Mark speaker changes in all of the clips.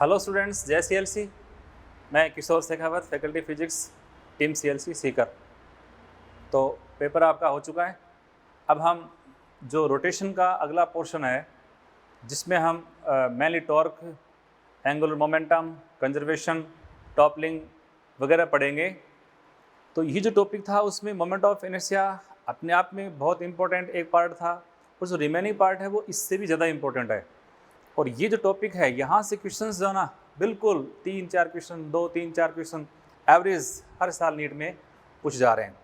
Speaker 1: Hello students, जय CLC। मैं Kishore Shekhawat, faculty physics, team CLC Sikar. तो पेपर आपका हो चुका है। अब हम जो रोटेशन का अगला पोर्शन है जिसमें हम mainly torque, angular momentum, conservation, toppling वगैरह पढ़ेंगे। तो ये जो टॉपिक था उसमें मोमेंट ऑफ इनर्शिया अपने आप में बहुत इंपॉर्टेंट एक पार्ट था, और जो रिमेनिंग पार्ट है वो इससे भी ज़्यादा इंपॉर्टेंट है। और ये जो टॉपिक है यहाँ से क्वेश्चंस जो ना बिल्कुल 3-4 क्वेश्चन, 2-3-4 क्वेश्चन एवरेज हर साल नीट में पूछ जा रहे हैं।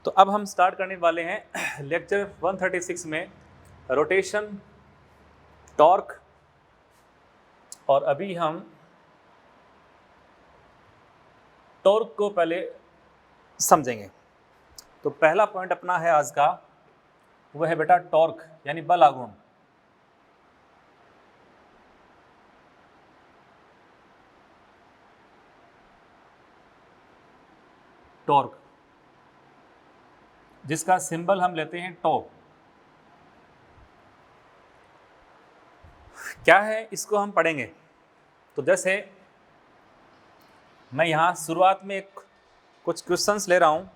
Speaker 1: तो अब हम स्टार्ट करने वाले हैं लेक्चर 136 में रोटेशन, टॉर्क। और अभी हम टॉर्क को पहले समझेंगे। तो पहला पॉइंट अपना है आज का, वह है बेटा टॉर्क यानी बल आघूर्ण। टॉर्क जिसका सिंबल हम लेते हैं टॉ। क्या है इसको हम पढ़ेंगे। तो जैसे मैं यहाँ शुरुआत में कुछ क्वेश्चंस ले रहा हूँ।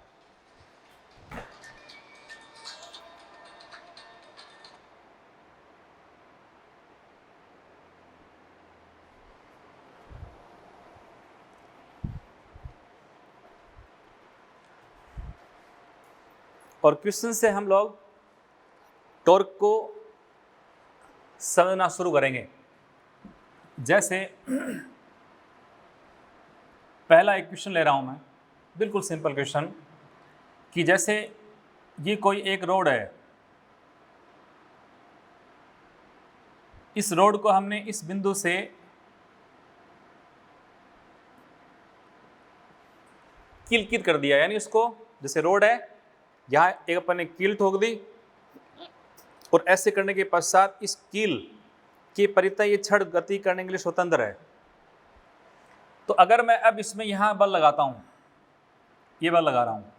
Speaker 1: और क्वेश्चन से हम लोग टॉर्क को समझना शुरू करेंगे। जैसे पहला एक क्वेश्चन ले रहा हूं मैं, बिल्कुल सिंपल क्वेश्चन, कि जैसे ये कोई एक रोड है, इस रोड को हमने इस बिंदु से कील कर दिया, यानी इसको जैसे रोड है यहाँ एक अपन ने कील ठोक दी, और ऐसे करने के पश्चात इस कील के परितः ये छड़ गति करने के लिए स्वतंत्र है। तो अगर मैं अब इसमें यहाँ बल लगाता हूँ, ये बल लगा रहा हूँ,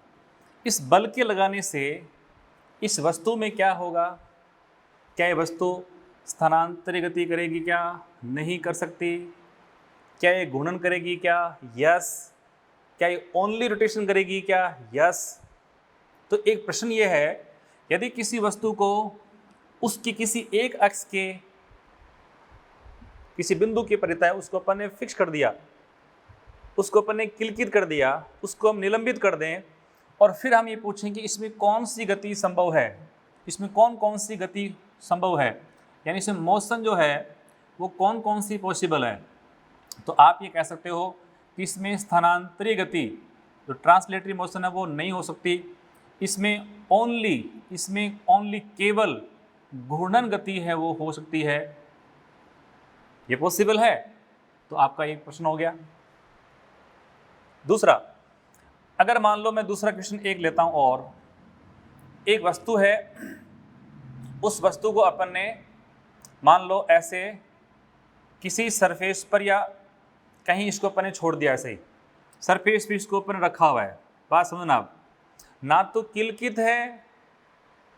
Speaker 1: इस बल के लगाने से इस वस्तु में क्या होगा? क्या ये वस्तु स्थानांतरित गति करेगी? क्या नहीं कर सकती? क्या ये घूर्णन करेगी? क्या यस। क्या ये ओनली रोटेशन करेगी? क्या यस। तो एक प्रश्न ये है, यदि किसी वस्तु को उसकी किसी एक अक्ष के किसी बिंदु के परितः उसको अपन ने फिक्स कर दिया, उसको अपन ने किलकित कर दिया, उसको हम निलंबित कर दें, और फिर हम ये पूछें कि इसमें कौन सी गति संभव है, इसमें कौन कौन सी गति संभव है, यानी इसमें मोशन जो है वो कौन कौन सी पॉसिबल है। तो आप ये कह सकते हो कि इसमें स्थानांतरित गति, जो ट्रांसलेटरी मोशन है, वो नहीं हो सकती। इसमें ओनली केवल घूर्णन गति है वो हो सकती है, ये पॉसिबल है। तो आपका एक प्रश्न हो गया। दूसरा, अगर मान लो मैं दूसरा क्वेश्चन एक लेता हूं, और एक वस्तु है, उस वस्तु को अपन ने मान लो ऐसे किसी सरफेस पर या कहीं इसको अपन ने छोड़ दिया, ऐसे ही सरफेस पे इसको अपन रखा हुआ है। बात समझना, आप ना तो किलकित है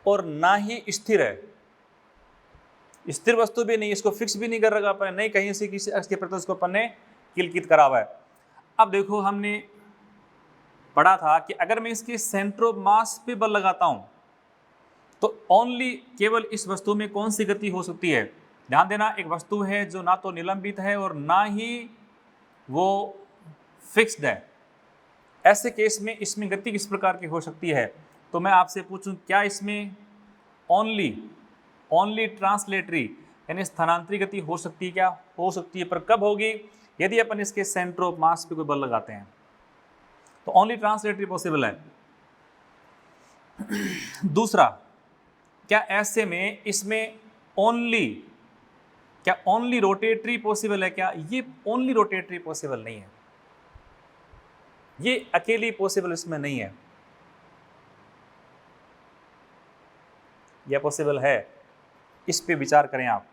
Speaker 1: और ना ही स्थिर है, स्थिर वस्तु भी नहीं, इसको फिक्स भी नहीं कर रखा अपन ने, नहीं कहीं से किसी अक्ष के प्रति उसको अपन ने किलकित करा हुआ है। अब देखो, हमने पढ़ा था कि अगर मैं इसके सेंटर ऑफ मास पे बल लगाता हूं तो ओनली केवल इस वस्तु में कौन सी गति हो सकती है। ध्यान देना, एक वस्तु है जो ना तो निलंबित है और ना ही वो फिक्स्ड है। ऐसे केस में इसमें गति किस प्रकार की हो सकती है? तो मैं आपसे पूछूं, क्या इसमें ओनली ट्रांसलेटरी यानी स्थानांतरित गति हो सकती है? क्या हो सकती है, पर कब होगी? यदि अपन इसके सेंटर ऑफ मास पे कोई बल लगाते हैं तो ओनली ट्रांसलेटरी पॉसिबल है। दूसरा, क्या ऐसे में इसमें ओनली रोटेटरी पॉसिबल है? क्या ये ओनली रोटेटरी पॉसिबल नहीं है, ये अकेली पॉसिबल इसमें नहीं है। यह पॉसिबल है, इस पे विचार करें आप,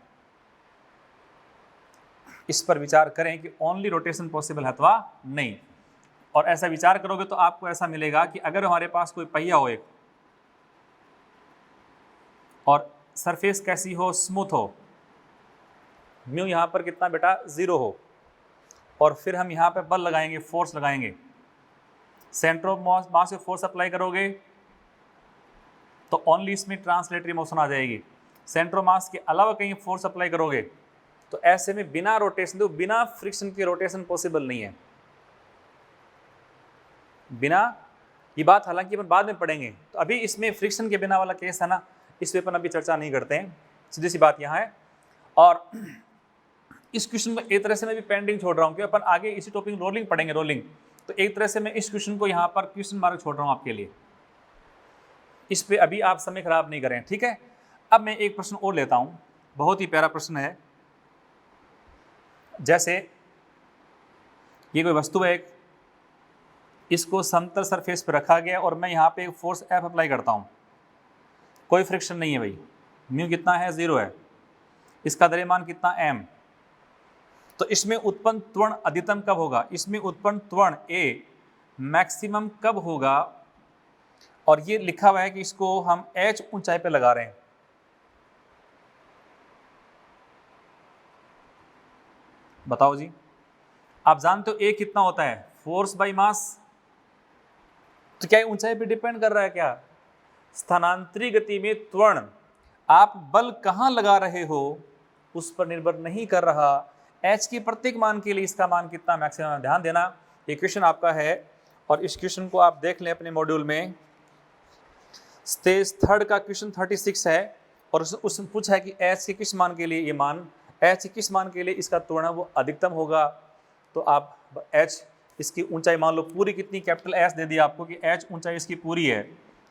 Speaker 1: इस पर विचार करें कि ओनली रोटेशन पॉसिबल है अथवा नहीं। और ऐसा विचार करोगे तो आपको ऐसा मिलेगा कि अगर हमारे पास कोई पहिया हो एक, और सरफेस कैसी हो? स्मूथ हो, म्यू यहाँ पर कितना बेटा 0 हो, और फिर हम यहाँ पे बल लगाएंगे, फोर्स लगाएंगे। सेंटर ऑफ मास से फोर्स अप्लाई करोगे तो ओनली इसमें ट्रांसलेटरी मोशन आ जाएगी। सेंटर ऑफ मास के अलावा कहीं फोर्स अप्लाई करोगे तो ऐसे में बिना रोटेशन, तो बिना फ्रिक्शन के रोटेशन पॉसिबल नहीं है। बिना, ये बात हालांकि अपन बाद में पढ़ेंगे, तो अभी इसमें फ्रिक्शन के बिना वाला केस है ना, इस पे अपन अभी चर्चा नहीं करते हैं, सीधी सी बात यहाँ है। और इस क्वेश्चन को एक तरह से मैं भी पेंडिंग छोड़ रहा हूँ क्योंकि अपन आगे इसी टॉपिक रोलिंग पढ़ेंगे, रोलिंग। तो एक तरह से मैं इस क्वेश्चन को यहाँ पर क्वेश्चन मार्क छोड़ रहा हूँ आपके लिए, इस पे अभी आप समय खराब नहीं करें, ठीक है। अब मैं एक प्रश्न और लेता हूँ, बहुत ही प्यारा प्रश्न है। जैसे ये कोई वस्तु है, इसको समतल सरफेस पर रखा गया और मैं यहाँ पे फोर्स F अप्लाई करता हूँ, कोई फ्रिक्शन नहीं है भाई, म्यू कितना है, 0 है, इसका द्रव्यमान कितना m। तो इसमें उत्पन्न त्वरण अधिकतम कब होगा, इसमें उत्पन्न त्वरण A मैक्सिमम कब होगा, और ये लिखा हुआ है कि इसको हम h ऊंचाई पे लगा रहे हैं। बताओ जी, आप जानते हो A कितना होता है, फोर्स बाय मास। तो क्या ऊंचाई पे डिपेंड कर रहा है क्या? स्थानांतरी गति में त्वरण आप बल कहाँ लगा रहे हो उस पर निर्भर नहीं कर रहा। h के प्रत्येक मान के लिए इसका मान कितना मैक्सिमम, ध्यान देना, ये क्वेश्चन आपका है और इस क्वेश्चन को आप देख लें अपने मॉड्यूल में, स्टेज 3 का क्वेश्चन 36 है और उसने पूछा है कि h के किस मान के लिए ये मान, h के किस मान के लिए इसका त्वरण वो अधिकतम होगा। तो आप h इसकी ऊंचाई मान लो पूरी कितनी, कैपिटल S दे दिया आपको कि h ऊंचाई इसकी पूरी है,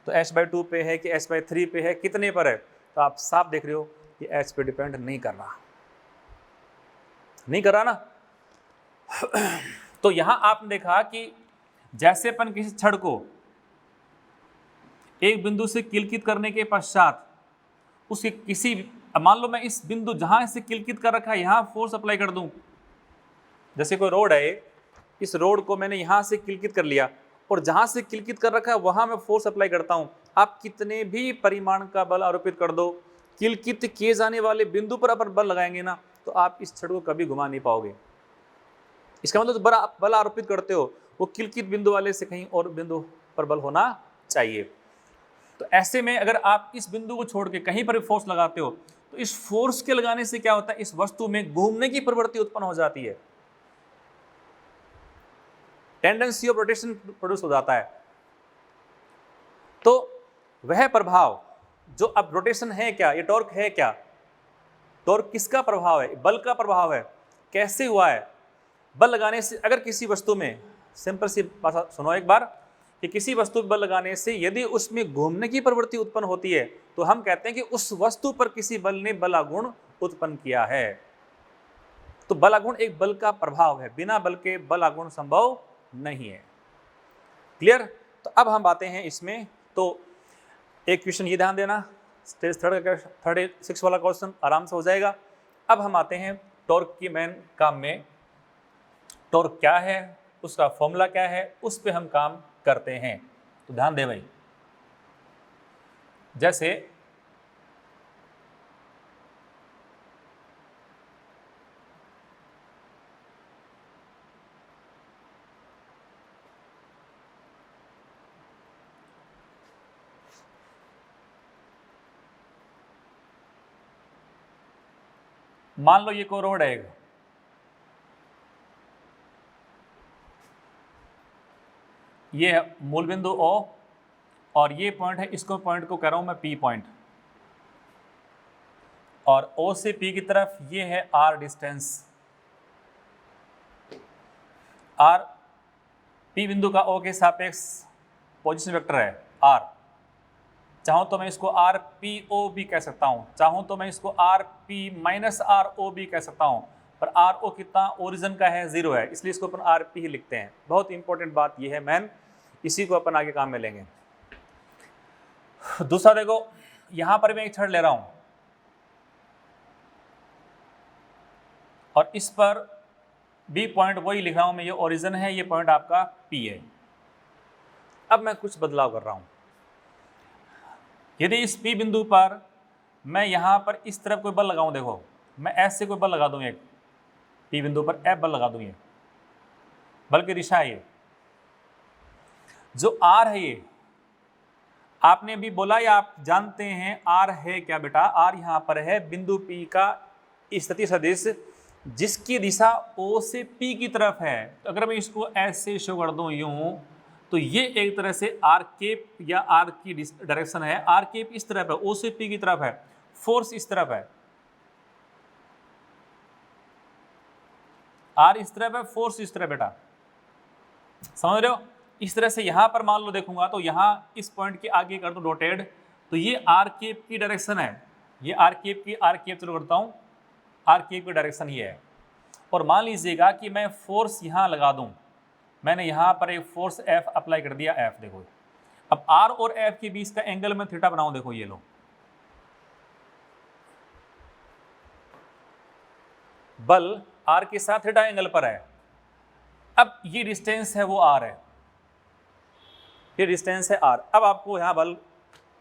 Speaker 1: तो h/2 पे है कि h/3 पे है, कितने पर है, तो आप साफ देख रहे हो कि h पे डिपेंड नहीं कर रहा, नहीं कर रहा ना। तो यहां आपने देखा कि जैसे अपन किसी छड़ को एक बिंदु से किलकित करने के पश्चात उसके किसी, मान लो मैं इस बिंदु जहां से किलकित कर रखा है यहां फोर्स अप्लाई कर दूं, जैसे कोई रोड है, इस रोड को मैंने यहां से किलकित कर लिया और जहां से किलकित कर रखा है वहां मैं फोर्स अप्लाई करता हूं। आप कितने भी परिमाण का बल आरोपित कर दो, किलकित किए जाने वाले बिंदु पर अपन बल लगाएंगे ना तो आप इस छड़ को कभी घुमा नहीं पाओगे। इसका मतलब तो बल आरोपित करते हो वो किलकित बिंदु वाले से कहीं और बिंदु पर बल होना चाहिए। तो ऐसे में अगर आप इस बिंदु को छोड़ के कहीं पर भी फोर्स लगाते हो तो इस फोर्स के लगाने से क्या होता है, इस वस्तु में घूमने की प्रवृत्ति उत्पन्न हो जाती है, टेंडेंसी ऑफ रोटेशन प्रोड्यूस हो जाता है। तो वह प्रभाव जो, अब रोटेशन है क्या, ये टॉर्क है क्या, टॉर्क किसका प्रभाव है, बल का प्रभाव है। कैसे हुआ है, बल लगाने से अगर किसी वस्तु में, सिंपल सी भाषा सुनो एक बार, कि किसी वस्तु पर बल लगाने से यदि उसमें घूमने की प्रवृत्ति उत्पन्न होती है तो हम कहते हैं कि उस वस्तु पर किसी बल ने बलागुण उत्पन्न किया है। तो बलागुण एक बल का प्रभाव है, बिना बल के बलागुण संभव नहीं है। क्लियर? तो अब हम आते हैं इसमें, तो एक क्वेश्चन ये ध्यान देना, स्टेज 36 वाला क्वेश्चन आराम से हो जाएगा। अब हम आते हैं टॉर्क की मेन काम में, टॉर्क क्या है, उसका फॉर्मूला क्या है, उस पे हम काम करते हैं। तो ध्यान दे भाई, जैसे मान लो ये कोई रोड है, ये है मूल बिंदु O और ये पॉइंट है, इसको पॉइंट को कह रहा हूं मैं P पॉइंट, और O से P की तरफ ये है R डिस्टेंस। R P बिंदु का O के सापेक्ष पोजीशन वेक्टर है R। चाहूं तो मैं इसको RPO भी कह सकता हूं, चाहूं तो मैं इसको RP-RO भी कह सकता हूं, पर RO कितना ओरिजिन का है, 0 है, इसलिए इसको अपन RP ही लिखते हैं। बहुत इंपॉर्टेंट बात ये है मैन, इसी को अपन आगे काम में लेंगे। दूसरा देखो, यहां पर मैं एक छड़ ले रहा हूं और इस पर B पॉइंट वही लिख रहा हूं मैं, ये ओरिजिन है, ये पॉइंट आपका P है। अब मैं कुछ बदलाव कर रहा हूं, यदि इस P बिंदु पर मैं यहां पर इस तरफ कोई बल लगाऊं, देखो मैं S से कोई बल लगा दूं, एक P बिंदु पर F बल लगा दूं, ये बल की दिशा है ये। जो आर है ये आपने अभी बोला या आप जानते हैं आर है क्या बेटा? आर यहाँ पर है बिंदु P का स्थिति सदिश जिसकी दिशा O से P की तरफ है। अगर मैं इसको ऐसे शो कर दूं यूं, तो ये एक तरह से आर केप या आर की डायरेक्शन है। आर केप इस तरफ है, O से P की तरफ है, फोर्स इस तरफ है, आर इस तरफ है, फोर्स इस तरफ बेटा, समझ रहे हो? इस तरह से यहां पर मान लो देखूंगा तो यहां इस पॉइंट के आगे कर दो डॉटेड, तो ये आर केप की डायरेक्शन है, ये आर केप चलो करता हूं, आर केप की डायरेक्शन ये है। और मान लीजिएगा कि मैं फोर्स यहां लगा दूं, मैंने यहां पर एक फोर्स एफ अप्लाई कर दिया, एफ देखो। अब आर और एफ के बीच का एंगल मैं थीटा बनाऊं, देखो ये लो, बल आर के साथ थीटा एंगल पर है। अब ये डिस्टेंस है वो आर है, ये डिस्टेंस है आर। अब आपको यहाँ बल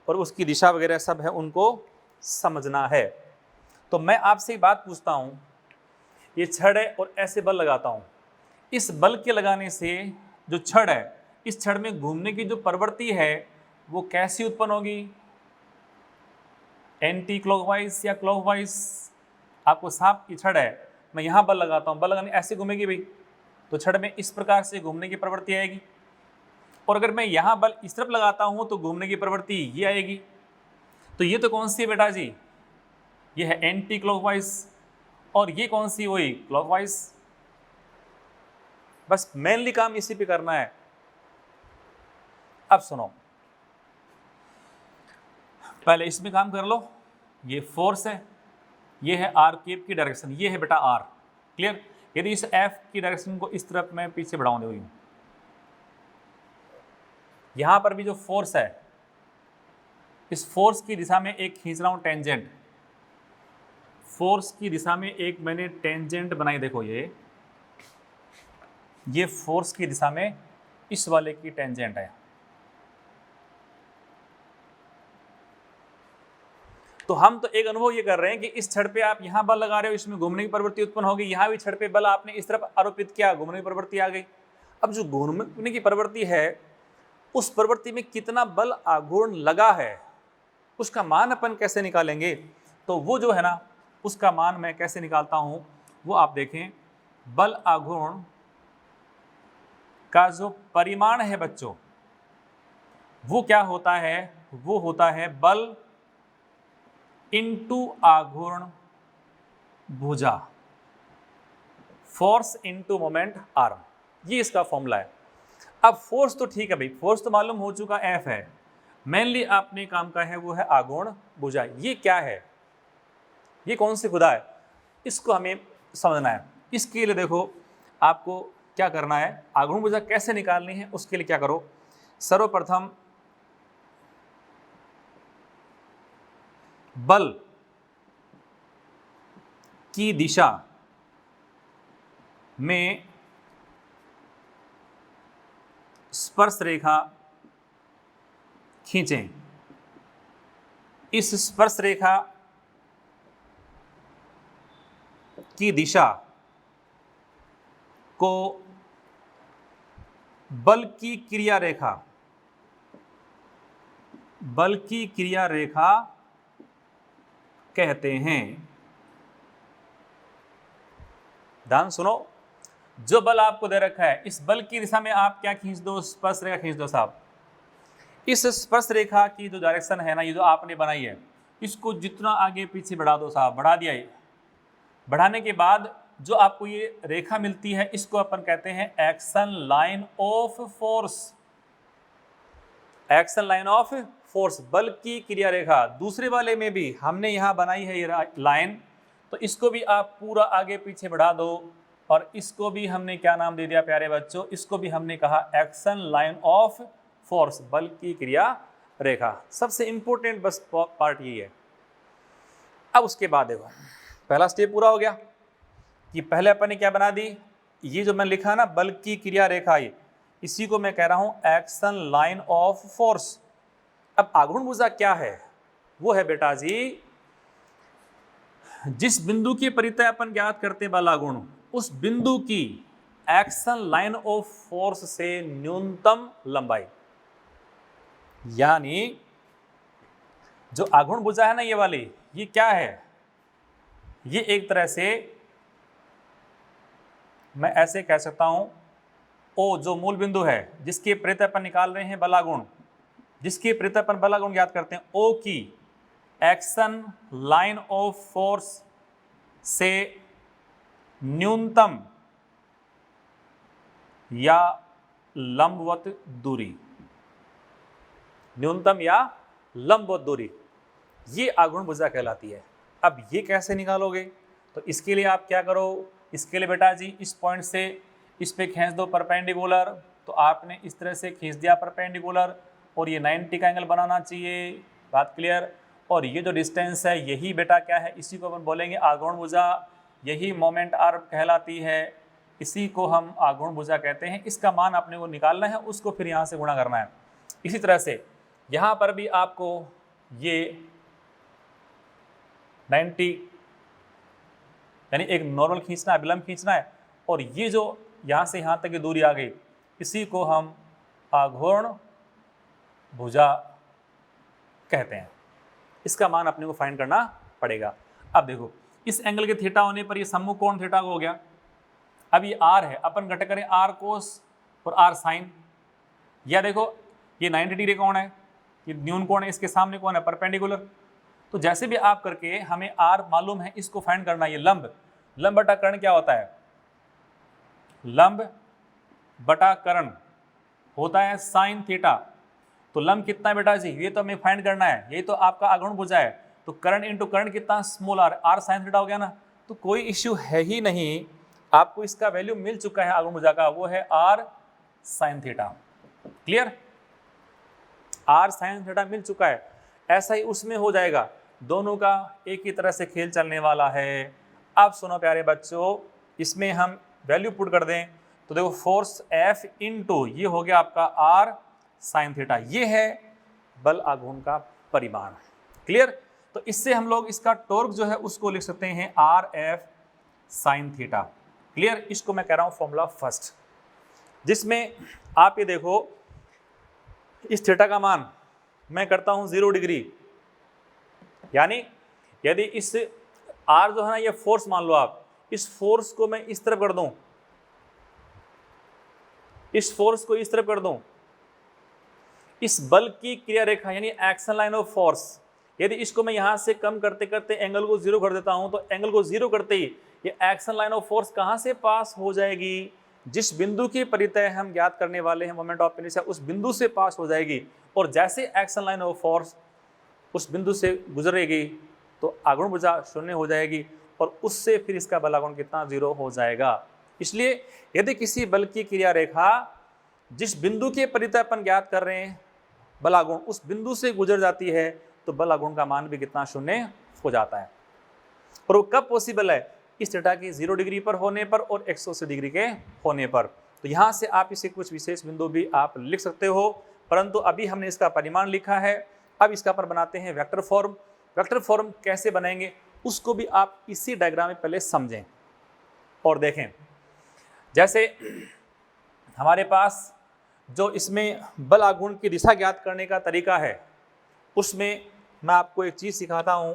Speaker 1: और उसकी दिशा वगैरह सब है उनको समझना है। तो मैं आपसे एक बात पूछता हूँ, ये छड़ है और ऐसे बल लगाता हूँ, इस बल के लगाने से जो छड़ है, इस छड़ में घूमने की जो प्रवृत्ति है वो कैसी उत्पन्न होगी? एंटी क्लॉकवाइज या क्लॉकवाइज? आपको साफ की छड़ है, मैं यहाँ बल लगाता हूँ, बल लगाने ऐसे घूमेगी भाई, तो छड़ में इस प्रकार से घूमने की प्रवृत्ति आएगी। और अगर मैं यहाँ बल इस तरफ लगाता हूँ तो घूमने की प्रवृत्ति ये आएगी। तो ये तो कौन सी है बेटा जी? ये है एंटी क्लॉकवाइज, और ये कौन सी हुई? क्लॉकवाइज। बस मेनली काम इसी पे करना है। अब सुनो, पहले इसमें काम कर लो। ये फोर्स है, ये है आर केप की डायरेक्शन, ये है बेटा आर। क्लियर? यदि इस एफ की डायरेक्शन को इस तरफ मैं पीछे बढ़ाऊं, देखो यहां पर भी जो फोर्स है, इस फोर्स की दिशा में एक खींच रहा हूं टेंजेंट, फोर्स की दिशा में एक मैंने टेंजेंट बनाई, देखो ये फोर्स की दिशा में इस वाले की टेंजेंट है। तो हम तो एक अनुभव ये कर रहे हैं कि इस छड़ पे आप यहां बल लगा रहे हो, इसमें घूमने की प्रवृत्ति उत्पन्न होगी, यहां भी छड़ पे बल आपने इस तरफ आरोपित किया, घूमने की प्रवृत्ति आ गई। अब जो घूमने की प्रवृत्ति है, उस प्रवृत्ति में कितना बल आघूर्ण लगा है, उसका मान अपन कैसे निकालेंगे? तो वो जो है ना, उसका मान मैं कैसे निकालता हूं वो आप देखें। बल आघूर्ण का जो परिमाण है बच्चों, वो क्या होता है? वो होता है बल इंटू आघूर्ण भुजा, फोर्स इंटू मोमेंट आर्म, ये इसका फॉर्मूला है। अब फोर्स तो ठीक है भाई, फोर्स तो मालूम हो चुका एफ है, मेनली आपने काम का है वो है आघूर्ण भुजा। ये क्या है? ये कौन सी खुदा है? इसको हमें समझना है। इसके लिए देखो आपको क्या करना है, आघूर्ण भुजा कैसे निकालनी है, उसके लिए क्या करो, सर्वप्रथम बल की दिशा में स्पर्श रेखा खींचें। इस स्पर्श रेखा की दिशा को बल की क्रिया रेखा, बल की क्रिया रेखा कहते हैं। ध्यान सुनो, जो बल आपको दे रखा है, इस बल की दिशा में आप क्या खींच दो? स्पर्श रेखा खींच दो साहब। इस स्पर्श रेखा की जो डायरेक्शन है ना, ये जो आपने बनाई है, इसको जितना आगे पीछे बढ़ा दो साहब, बढ़ा दिया। ये बढ़ाने के बाद जो आपको ये रेखा मिलती है, इसको अपन कहते हैं action line of force, action line of force, बल की क्रिया रेखा। दूसरे वाले में भी हमने यहां बनाई है ये लाइन, तो इसको भी आप पूरा आगे पीछे बढ़ा दो, और इसको भी हमने क्या नाम दे दिया प्यारे बच्चों? इसको भी हमने कहा एक्शन लाइन ऑफ फोर्स, बल की क्रिया रेखा। सबसे इंपॉर्टेंट बस पार्ट यही है। अब उसके बाद देखो, पहला स्टेप पूरा हो गया कि पहले अपन ने क्या बना दी, ये जो मैंने लिखा ना बल की क्रिया रेखा, ये इसी को मैं कह रहा हूं एक्शन लाइन ऑफ फोर्स। अब आघूर्ण भुजा क्या है? वो है बेटा जी, जिस बिंदु की परितः अपन ज्ञात करते हैं बल आघूर्ण, उस बिंदु की एक्शन लाइन ऑफ फोर्स से न्यूनतम लंबाई, यानी जो आघूर्ण भुजा है ना ये वाली, ये क्या है, ये एक तरह से मैं ऐसे कह सकता हूं, ओ जो मूल बिंदु है जिसके प्रति अपन निकाल रहे हैं बलागुण, जिसके प्रति अपन बलागुण ज्ञात करते हैं, ओ की एक्शन लाइन ऑफ फोर्स से न्यूनतम या लंबवत दूरी, न्यूनतम या लंबवत दूरी, ये आघूर्ण भुजा कहलाती है। अब ये कैसे निकालोगे, तो इसके लिए आप क्या करो, इसके लिए बेटा जी इस पॉइंट से इस पे खींच दो परपेंडिकुलर, तो आपने इस तरह से खींच दिया परपेंडिकुलर, और ये 90 का एंगल बनाना चाहिए, बात क्लियर। और ये जो डिस्टेंस है यही बेटा क्या है, इसी को अपन बोलेंगे आघूर्ण भुजा, यही मोमेंट आर्म कहलाती है, इसी को हम आघूर्ण भुजा कहते हैं। इसका मान अपने को निकालना है, उसको फिर यहाँ से गुणा करना है। इसी तरह से यहाँ पर भी आपको ये 90 यानी एक नॉर्मल खींचना है, विलंब खींचना है, और ये जो यहाँ से यहाँ तक की दूरी आ गई, इसी को हम आघूर्ण भुजा कहते हैं। इसका मान अपने को फाइंड करना पड़ेगा। अब देखो इस एंगल के थीटा होने पर ये सम्मुख कोण थीटा हो गया। अब ये आर है, अपन घटक करें आर कोस और आर साइन, या देखो ये 90 डिग्री कोण है, ये न्यून कोण है, इसके सामने कौन है, परपेंडिकुलर। तो जैसे भी आप करके हमें आर मालूम है, इसको फाइंड करना है। ये लंब, लंब बटा कर्ण क्या होता है, लंब बटा कर्ण होता है साइन थीटा। तो लंब कितना है बेटा जी, ये तो हमें फाइंड करना है, यही तो आपका आघूर्ण भुजा है। तो कर्ण इंटू कर्ण कितना, small r, r sine theta हो गया ना। तो कोई इश्यू है ही नहीं, आपको इसका वैल्यू मिल चुका है आघूर्ण भुजा का, वो है R sine theta. Clear, R sine theta मिल चुका है। ऐसा ही उसमें हो जाएगा, दोनों का एक ही तरह से खेल चलने वाला है। अब सुनो प्यारे बच्चों, इसमें हम वैल्यू पुट कर दें तो देखो फोर्स F इंटू ये हो गया आपका आर साइन थीटा, ये है बल आघूर्ण का परिमाण। क्लियर, तो इससे हम लोग इसका टॉर्क जो है उसको लिख सकते हैं are F sine theta. Clear, इसको मैं कह रहा हूं फॉर्मूला फर्स्ट, जिसमें आप ये देखो इस थीटा का मान मैं करता हूं 0 डिग्री, यानी यदि इस आर जो है ना ये फोर्स मान लो आप, इस फोर्स को मैं इस तरफ कर दूं, इस फोर्स को इस तरफ कर दूं, इस बल की क्रिया रेखा यानी एक्शन लाइन ऑफ फोर्स, यदि इसको मैं यहां से कम करते करते एंगल को 0 कर देता हूं, तो एंगल को 0 करते ही ये एक्शन लाइन ऑफ फोर्स कहां से पास हो जाएगी, जिस बिंदु की परितय हम ज्ञात करने वाले हैं मोमेंट ऑफ इनर्शिया, उस बिंदु से पास हो जाएगी। और जैसे एक्शन लाइन ऑफ फोर्स उस बिंदु से गुजरेगी तो आघूर्ण भुजा 0 हो जाएगी, और उससे फिर इसका बल आघूर्ण कितना, 0 हो जाएगा। इसलिए यदि किसी बल की क्रिया रेखा जिस बिंदु के परितय अपन ज्ञात कर रहे हैं बल आघूर्ण, उस बिंदु से गुजर जाती है तो बल आघूर्ण का मान भी कितना, 0 हो जाता है। और वो कब पॉसिबल है, इस थीटा की 0 डिग्री पर होने पर और 180 डिग्री के होने पर। तो यहाँ से आप इसे कुछ विशेष बिंदु भी आप लिख सकते हो, परंतु अभी हमने इसका परिमाण लिखा है। अब इसका पर बनाते हैं वेक्टर फॉर्म। वेक्टर फॉर्म कैसे बनाएंगे उसको भी आप इसी डायग्राम में पहले समझें और देखें। जैसे हमारे पास जो इसमें बल आघूर्ण की दिशा ज्ञात करने का तरीका है, उसमें मैं आपको एक चीज़ सिखाता हूं।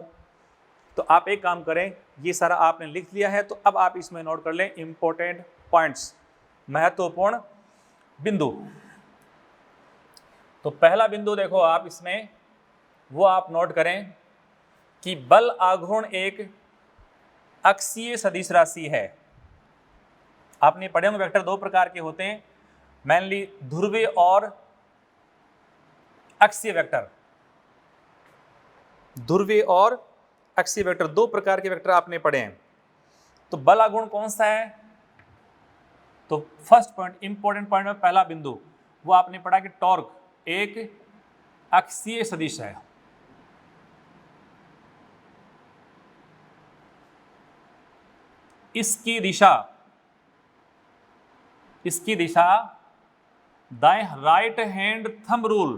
Speaker 1: तो आप एक काम करें, ये सारा आपने लिख लिया है, तो अब आप इसमें नोट कर लें इंपॉर्टेंट पॉइंट्स, महत्वपूर्ण बिंदु। तो पहला बिंदु देखो आप इसमें, वो आप नोट करें कि बल आघूर्ण एक अक्षीय सदिश राशि है। आपने पढ़े होंगे वेक्टर 2 प्रकार के होते हैं, मेनली ध्रुवीय और अक्षीय वेक्टर। ध्रुवीय और अक्षीय वेक्टर 2 प्रकार के वेक्टर आपने पढ़े हैं। तो बल आघूर्ण कौन सा है, तो फर्स्ट पॉइंट, इंपॉर्टेंट पॉइंट में पहला बिंदु वो आपने पढ़ा कि टॉर्क एक अक्षीय सदिश है। इसकी दिशा दाएं राइट हैंड थंब रूल,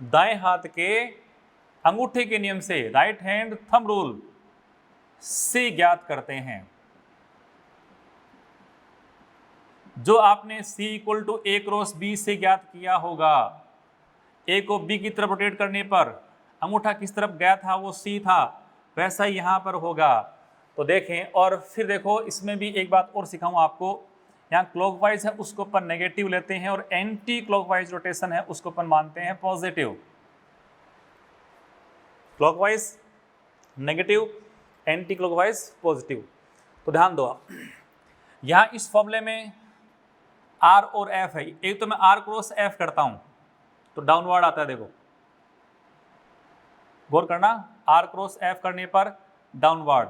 Speaker 1: दाएं हाथ के अंगूठे के नियम से, राइट हैंड थंब रूल से ज्ञात करते हैं। जो आपने C equal to A cross B से ज्ञात किया होगा, A को B की तरफ रोटेट करने पर अंगूठा किस तरफ गया था, वो C था, वैसा ही यहाँ पर होगा। तो देखें, और फिर देखो इसमें भी एक बात और सिखाऊं आपको, यहाँ क्लॉकवाइज है उसको अपन नेगेटिव लेते हैं और एंटी क्लॉकवाइज रोटेशन है उसको अपन मानते हैं positive. Clockwise negative, anti clockwise positive. तो ध्यान दो आप, यहाँ इस फॉर्मूले में R और F है, एक तो मैं R क्रॉस F करता हूँ तो डाउनवर्ड आता है, देखो गौर करना, R क्रॉस F करने पर डाउनवर्ड,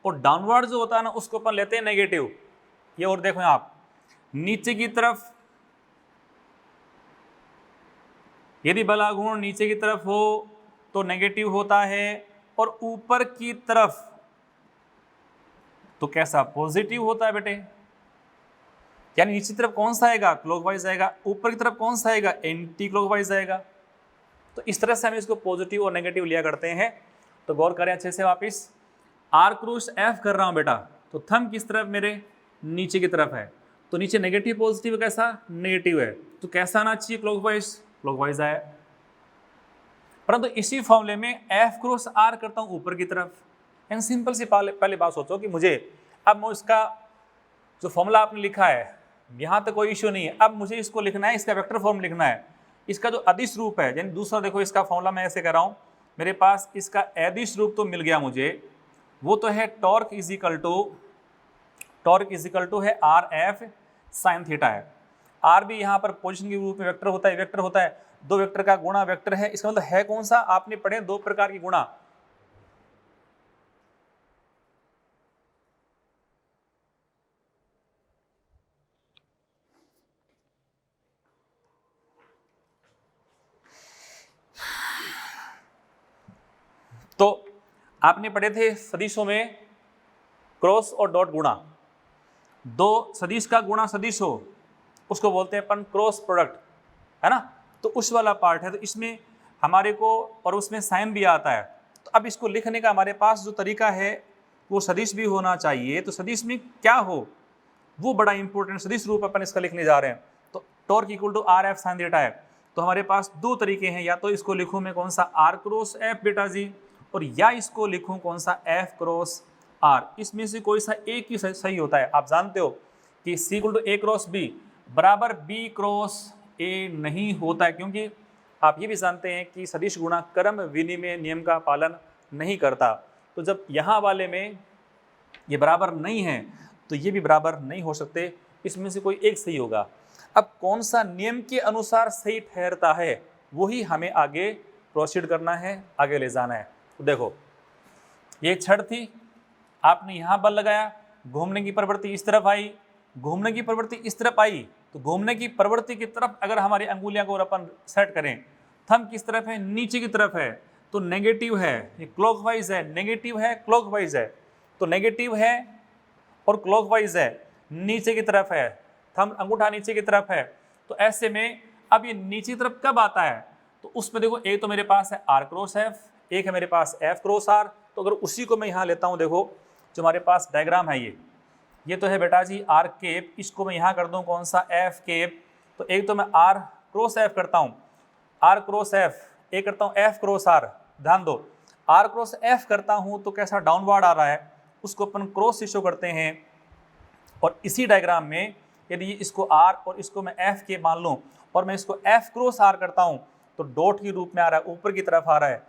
Speaker 1: और डाउनवर्ड जो होता है ना उसको अपन लेते हैं नेगेटिव। ये और देखो आप, नीचे की तरफ यदि बला गुण नीचे की तरफ हो तो नेगेटिव होता है, और ऊपर की तरफ तो कैसा, पॉजिटिव होता है बेटे। यानी नीचे की तरफ कौन सा आएगा, क्लॉकवाइज आएगा, ऊपर की तरफ कौन सा आएगा, एंटी क्लॉकवाइज आएगा। तो इस तरह से हम इसको पॉजिटिव और नेगेटिव लिया करते हैं। तो गौर करें अच्छे से, वापिस R क्रॉस F कर रहा हूं बेटा, तो थंब किस तरफ, मेरे नीचे की तरफ है, तो नीचे नेगेटिव पॉजिटिव कैसा, नेगेटिव है, तो कैसा आना चाहिए, क्लॉकवाइज, क्लॉकवाइज आया। परंतु इसी फॉर्मूले में F क्रॉस R करता हूं ऊपर की तरफ। एंड सिंपल सी पहले बात सोचो कि मुझे अब मैं इसका जो फॉर्मूला आपने लिखा है यहाँ तक कोई इश्यू नहीं है, अब मुझे इसको लिखना है, इसका वेक्टर फॉर्म लिखना है, इसका जो अदिश रूप है, यानी दूसरा देखो इसका फॉर्मूला मैं ऐसे कर रहा हूँ, मेरे पास इसका अदिश रूप तो मिल गया मुझे, वो तो है टॉर्क इज इक्वल टू है आर एफ साइन थीटा है। आर भी यहाँ पर पोजीशन के रूप में वेक्टर होता है, दो वेक्टर का गुणा वेक्टर है, इसका मतलब है कौन सा, आपने पढ़े दो प्रकार की गुणा, तो आपने पढ़े थे सदिशों में क्रॉस और डॉट गुणा, दो सदिश का गुणा सदिश हो उसको बोलते हैं अपन क्रॉस प्रोडक्ट, है ना। तो उस वाला पार्ट है, तो इसमें हमारे को और उसमें साइन भी आता है। तो अब इसको लिखने का हमारे पास जो तरीका है वो सदिश भी होना चाहिए। तो सदिश में क्या हो वो बड़ा इंपॉर्टेंट सदिश रूप अपन इसका लिखने जा रहे हैं। तो torque equal to r F sine theta है, तो हमारे पास दो तरीके हैं, या तो इसको लिखूं मैं कौन सा आर क्रॉस एफ बेटा जी, और या इसको लिखूं कौन सा एफ क्रॉस आर। इसमें से कोई सा एक ही सही होता है। आप जानते हो कि C equal to A cross B बराबर बी क्रॉस ए नहीं होता है, क्योंकि आप ये भी जानते हैं कि सदिश गुणा क्रम विनिमय नियम का पालन नहीं करता। तो जब यहाँ वाले में ये बराबर नहीं है तो ये भी बराबर नहीं हो सकते, इसमें से कोई एक सही होगा। अब कौन सा नियम के अनुसार सही ठहरता है वही हमें आगे प्रोसीड करना है, आगे ले जाना है। तो देखो ये छड़ थी, आपने यहाँ बल लगाया, घूमने की प्रवृत्ति इस तरफ आई, घूमने की प्रवृत्ति इस तरफ आई, तो घूमने की प्रवृत्ति की तरफ अगर हमारी अंगुलियां को अपन सेट करें, थंब किस तरफ है, नीचे की तरफ है, तो नेगेटिव है, ये क्लॉकवाइज है, नेगेटिव है क्लॉकवाइज है, तो नेगेटिव है और क्लॉकवाइज है, नीचे की तरफ है, थंब अंगूठा नीचे की तरफ है। तो ऐसे में अब ये नीचे की तरफ कब आता है, तो उसमें देखो एक तो मेरे पास है आर क्रॉस एफ, एक है मेरे पास एफ क्रॉस आर। तो अगर उसी को मैं यहाँ लेता हूँ, देखो जो हमारे पास डायग्राम है ये तो है बेटा जी आर केप, इसको मैं यहाँ कर दूँ कौन सा एफ केप। तो एक तो मैं आर क्रॉस एफ करता हूँ, आर क्रॉस एफ, एक करता हूँ एफ क्रॉस आर। ध्यान दो, आर क्रॉस एफ करता हूँ तो कैसा डाउनवर्ड आ रहा है, उसको अपन क्रॉस से शो करते हैं। और इसी डायग्राम में यदि इसको आर और इसको मैं एफ के मान लूँ और मैं इसको एफ क्रॉस आर करता हूँ तो डॉट के रूप में आ रहा है, ऊपर की तरफ आ रहा है।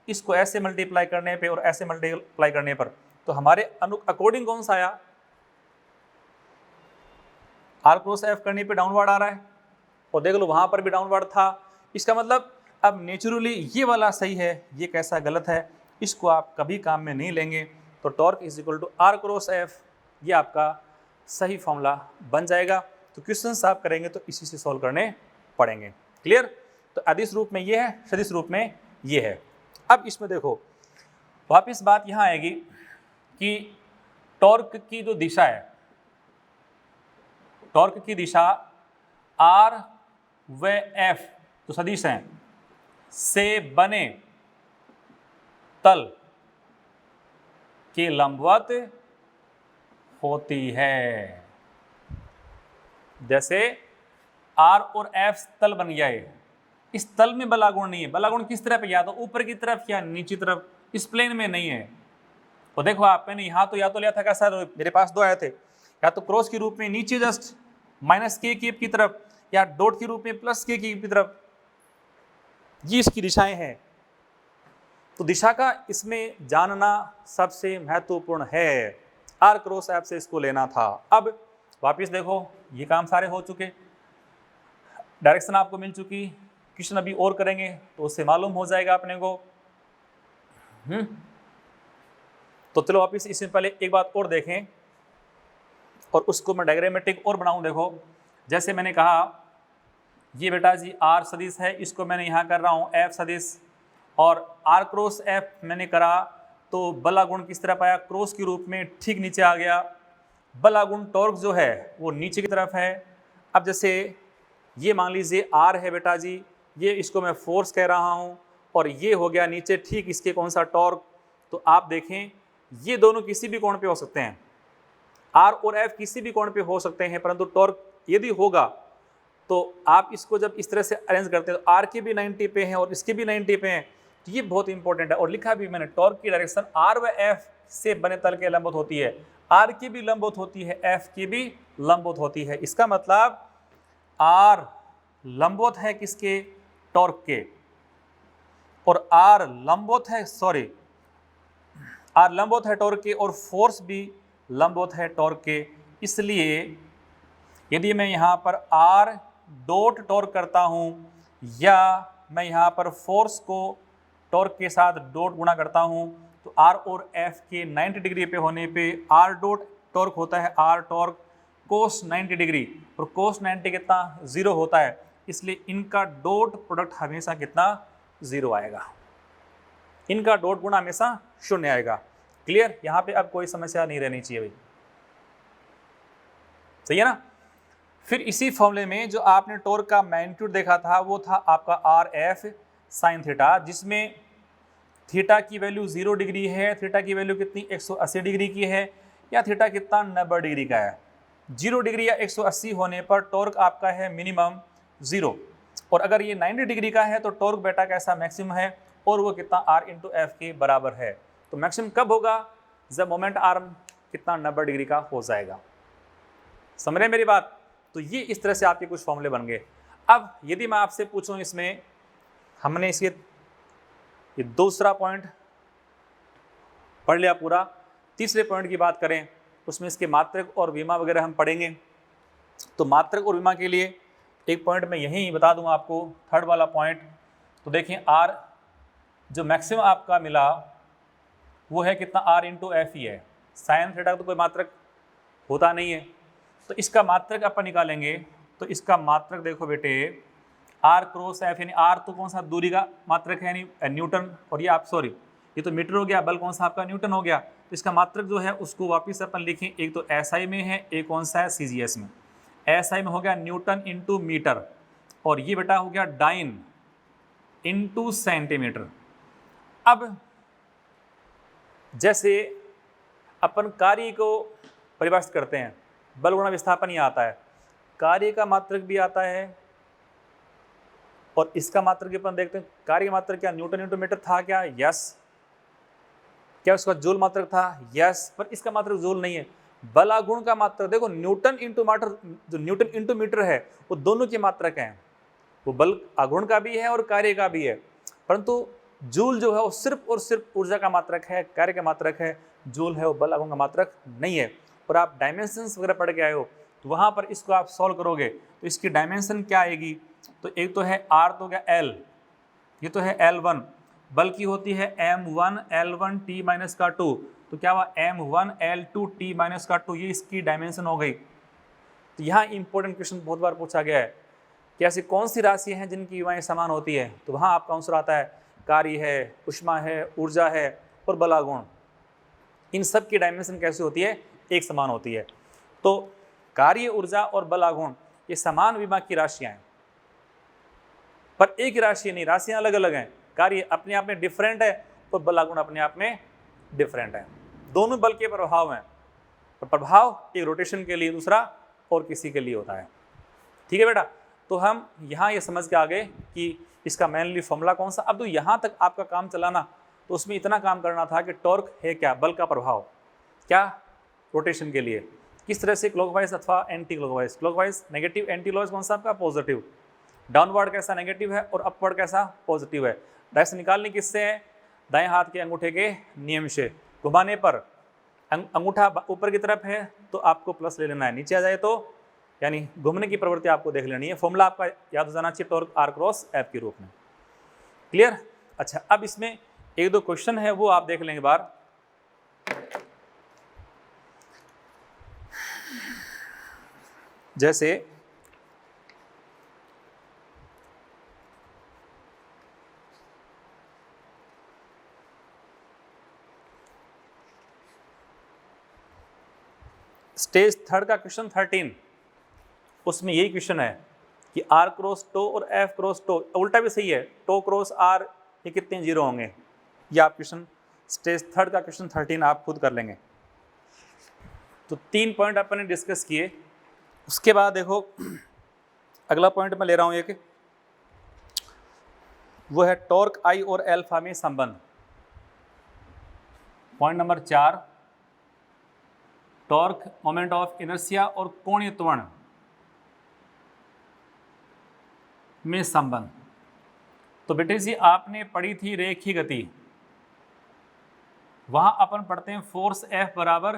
Speaker 1: इसको ऐसे मल्टीप्लाई करने पे और ऐसे मल्टीप्लाई करने पर तो हमारे अकॉर्डिंग कौन सा आया, आर क्रॉस एफ करने पे डाउनवर्ड आ रहा है, और देख लो वहां पर भी डाउनवर्ड था। इसका मतलब अब नेचुरली ये वाला सही है, ये कैसा गलत है, इसको आप कभी काम में नहीं लेंगे। तो torque is equal to r cross F, ये आपका सही फॉर्मूला बन जाएगा। तो क्वेश्चन आप करेंगे तो इसी से सॉल्व करने पड़ेंगे। क्लियर। तो अदिश रूप में ये है, सदिश रूप में ये है। अब इसमें देखो वापिस बात यहाँ आएगी कि टॉर्क की जो दिशा है, टॉर्क की दिशा आर व एफ तो सदिश हैं से बने तल के लंबवत होती है। जैसे R और F तल बन गया है, इस तल में बलागुण नहीं है। बलागुण किस तरफ है, या तो ऊपर की तरफ या नीचे तरफ, इस प्लेन में नहीं है। तो देखो आप, मैंने यहाँ तो या तो लिया था कैसा, मेरे पास दो आए थे, या तो क्रॉस के रूप में नीचे जस्ट माइनस के क्यूब की तरफ, या डॉट के रूप में प्लस के क्यूब की तरफ, ये इसकी दिशाएं हैं। तो दिशा का इसमें जानना सबसे महत्वपूर्ण है। आर क्रॉस एफ से इसको लेना था। अब वापिस देखो, ये काम सारे हो चुके, डायरेक्शन आपको मिल चुकी, क्वेश्चन अभी और करेंगे तो उससे मालूम हो जाएगा अपने को। तो चलो वापिस इसमें पहले एक बात और देखें, और उसको मैं डायग्रामेटिक और बनाऊं। देखो जैसे मैंने कहा, ये बेटा जी आर सदिश है, इसको मैंने यहाँ कर रहा हूँ एफ सदिश, और आर क्रॉस एफ मैंने करा तो बला गुण किस तरफ आया, क्रॉस के रूप में ठीक नीचे आ गया। बला गुण टॉर्क जो है वो नीचे की तरफ है। अब जैसे ये मान लीजिए आर है बेटा जी, ये इसको मैं फोर्स कह रहा हूँ, और ये हो गया नीचे ठीक इसके कौन सा, टॉर्क। तो आप देखें ये दोनों किसी भी कोण पे हो सकते हैं, आर और एफ किसी भी कोण पे हो सकते हैं, परंतु टॉर्क यदि होगा तो आप इसको जब इस तरह से अरेंज करते हैं तो आर के भी 90 पे हैं और इसके भी 90 पे हैं, तो ये बहुत इंपॉर्टेंट है। और लिखा भी मैंने, टॉर्क की डायरेक्शन आर व एफ से बने तल के लंबवत होती है, आर की भी लंबवत होती है, एफ की भी लंबवत होती है। इसका मतलब आर लंबवत है किसके, टॉर्क के, और आर लंबवत है, सॉरी आर लंबवत है टॉर्क के, और फोर्स भी लंबवत है टॉर्क के। इसलिए यदि मैं यहाँ पर आर डॉट टॉर्क करता हूँ, या मैं यहाँ पर फोर्स को टॉर्क के साथ डॉट गुणा करता हूँ, तो आर और एफ के 90 डिग्री पे होने पे आर डॉट टॉर्क होता है आर टॉर्क कोस 90 डिग्री, और कोस 90 कितना, 0 होता है। इसलिए इनका डॉट प्रोडक्ट हमेशा कितना, 0 आएगा, इनका डॉट गुणा हमेशा 0 आएगा। क्लियर, यहाँ पे अब कोई समस्या नहीं रहनी चाहिए भाई, सही है ना। फिर इसी फॉर्मूले में जो आपने टॉर्क का मैग्नीट्यूड देखा था वो था आपका आर एफ साइन थीटा, जिसमें थीटा की वैल्यू 0 डिग्री है, थीटा की वैल्यू कितनी 180 डिग्री की है, या थीटा कितना 90 डिग्री का है। 0 डिग्री या 180 होने पर टॉर्क आपका है मिनिमम 0, और अगर ये 90 डिग्री का है तो टॉर्क बेटा कैसा, मैक्सिमम है, और वो कितना आर इंटू एफ के बराबर है। तो मैक्सिमम कब होगा, जब मोमेंट आर्म कितना 90 डिग्री का हो जाएगा। समझ रहे मेरी बात। तो ये इस तरह से आपके कुछ फॉर्मूले बन गए। अब यदि मैं आपसे पूछूं, इसमें हमने इसके ये दूसरा पॉइंट पढ़ लिया पूरा, तीसरे पॉइंट की बात करें उसमें इसके मात्रक और विमा वगैरह हम पढ़ेंगे। तो मात्रक और विमा के लिए एक पॉइंट मैं यहीं बता दूं आपको, थर्ड वाला पॉइंट। तो देखें आर जो मैक्सिमम आपका मिला वो है कितना, आर इंटू एफ ही है। साइन थीटा तो कोई मात्रक होता नहीं है, तो इसका मात्रक अपन निकालेंगे। तो इसका मात्रक देखो बेटे, आर क्रॉस एफ, यानी आर तो कौन सा, दूरी का मात्रक है यानी न्यूटन, और ये आप सॉरी ये तो मीटर हो गया, बल कौन सा आपका, न्यूटन हो गया। तो इसका मात्रक जो है उसको वापस अपन लिखें, एक तो एसआई में है, एक कौन सा है, सीजीएस में। एसआई में हो गया न्यूटन इंटू मीटर, और ये बेटा हो गया डाइन इंटू सेंटीमीटर। अब जैसे अपन कार्य को परिभाषित करते हैं, बल गुणा विस्थापन ही आता है, कार्य का मात्रक भी आता है, और इसका मात्रक अपन देखते हैं। कार्य का मात्रक क्या, न्यूटन इंटू मीटर था क्या, यस। क्या उसका जूल मात्रक था, यस, पर इसका मात्रक जूल नहीं है। बल आघूर्ण का मात्रक देखो, न्यूटन इंटू मीटर, जो न्यूटन इंटू मीटर है वो दोनों के मात्रक हैं, वो बल आघूर्ण का भी है और कार्य का भी है, परंतु जूल जो है वो सिर्फ और सिर्फ ऊर्जा का मात्रक है, कार्य का मात्रक है। जूल है वो बल आघूर्ण का मात्रक नहीं है। और आप डायमेंशंस वगैरह पढ़ के आए हो, तो वहाँ पर इसको आप सॉल्व करोगे तो इसकी डायमेंशन क्या आएगी। तो एक तो है आर, तो क्या एल, ये तो है L1, बल की होती है M1 L1 T माइनस का 2, तो क्या हुआ M1 L2 T माइनस का 2, ये इसकी डायमेंशन हो गई। तो यहाँ इंपॉर्टेंट क्वेश्चन बहुत बार पूछा गया है कि ऐसी कौन सी राशि हैं जिनकी विमाएँ समान होती है, तो वहाँ आपका आंसर आता है कार्य है, ऊष्मा है, ऊर्जा है और बल आघूर्ण। इन सब की डायमेंशन कैसे होती है, एक समान होती है। तो कार्य, ऊर्जा और बल आघूर्ण ये समान विमा की राशियां हैं, पर एक राशि नहीं, राशियां अलग अलग हैं। कार्य अपने आप में डिफरेंट है और बल आघूर्ण अपने आप में डिफरेंट है। दोनों बल के प्रभाव हैं, तो प्रभाव एक रोटेशन के लिए, दूसरा और किसी के लिए होता है। ठीक है बेटा, तो हम यहाँ ये समझ के आ गए कि इसका मेनली फॉर्मूला कौन सा। अब तो यहाँ तक आपका काम चलाना, तो उसमें इतना काम करना था कि टॉर्क है क्या, बल का प्रभाव क्या रोटेशन के लिए, किस तरह से क्लॉकवाइज अथवा anti clockwise. Clockwise negative, anti clockwise कौन सा आपका पॉजिटिव, डाउनवर्ड कैसा नेगेटिव है और अपवर्ड कैसा पॉजिटिव है। डायरेक्शन निकालनी किससे है, दाएं हाथ के अंगूठे के नियम से। घुमाने पर अंगूठा ऊपर की तरफ है तो आपको प्लस ले लेना है, नीचे आ जाए तो यानी घूमने की प्रवृत्ति आपको देख लेनी है। फॉर्मूला आपका याद हो जाना चाहिए टॉर्क आर क्रॉस एफ के रूप में। क्लियर। अच्छा, अब इसमें एक दो क्वेश्चन है वो आप देख लेंगे बार। जैसे स्टेज थर्ड का क्वेश्चन 13, उसमें यही क्वेश्चन है कि आर क्रॉस टो और एफ क्रॉस टो, उल्टा भी सही है, टो क्रॉस आर ये कितने जीरो होंगे। ये आप क्वेश्चन स्टेज थर्ड का क्वेश्चन 13 आप खुद कर लेंगे। तो 3 पॉइंट अपन ने डिस्कस किए। उसके बाद देखो अगला पॉइंट मैं ले रहा हूँ एक, वो है टॉर्क आई और एल्फा में संबंध। Point number 4, torque moment of inertia और कोणीय त्वरण में संबंध। तो बेटे जी आपने पढ़ी थी रेखीय गति, वहां अपन पढ़ते हैं फोर्स F बराबर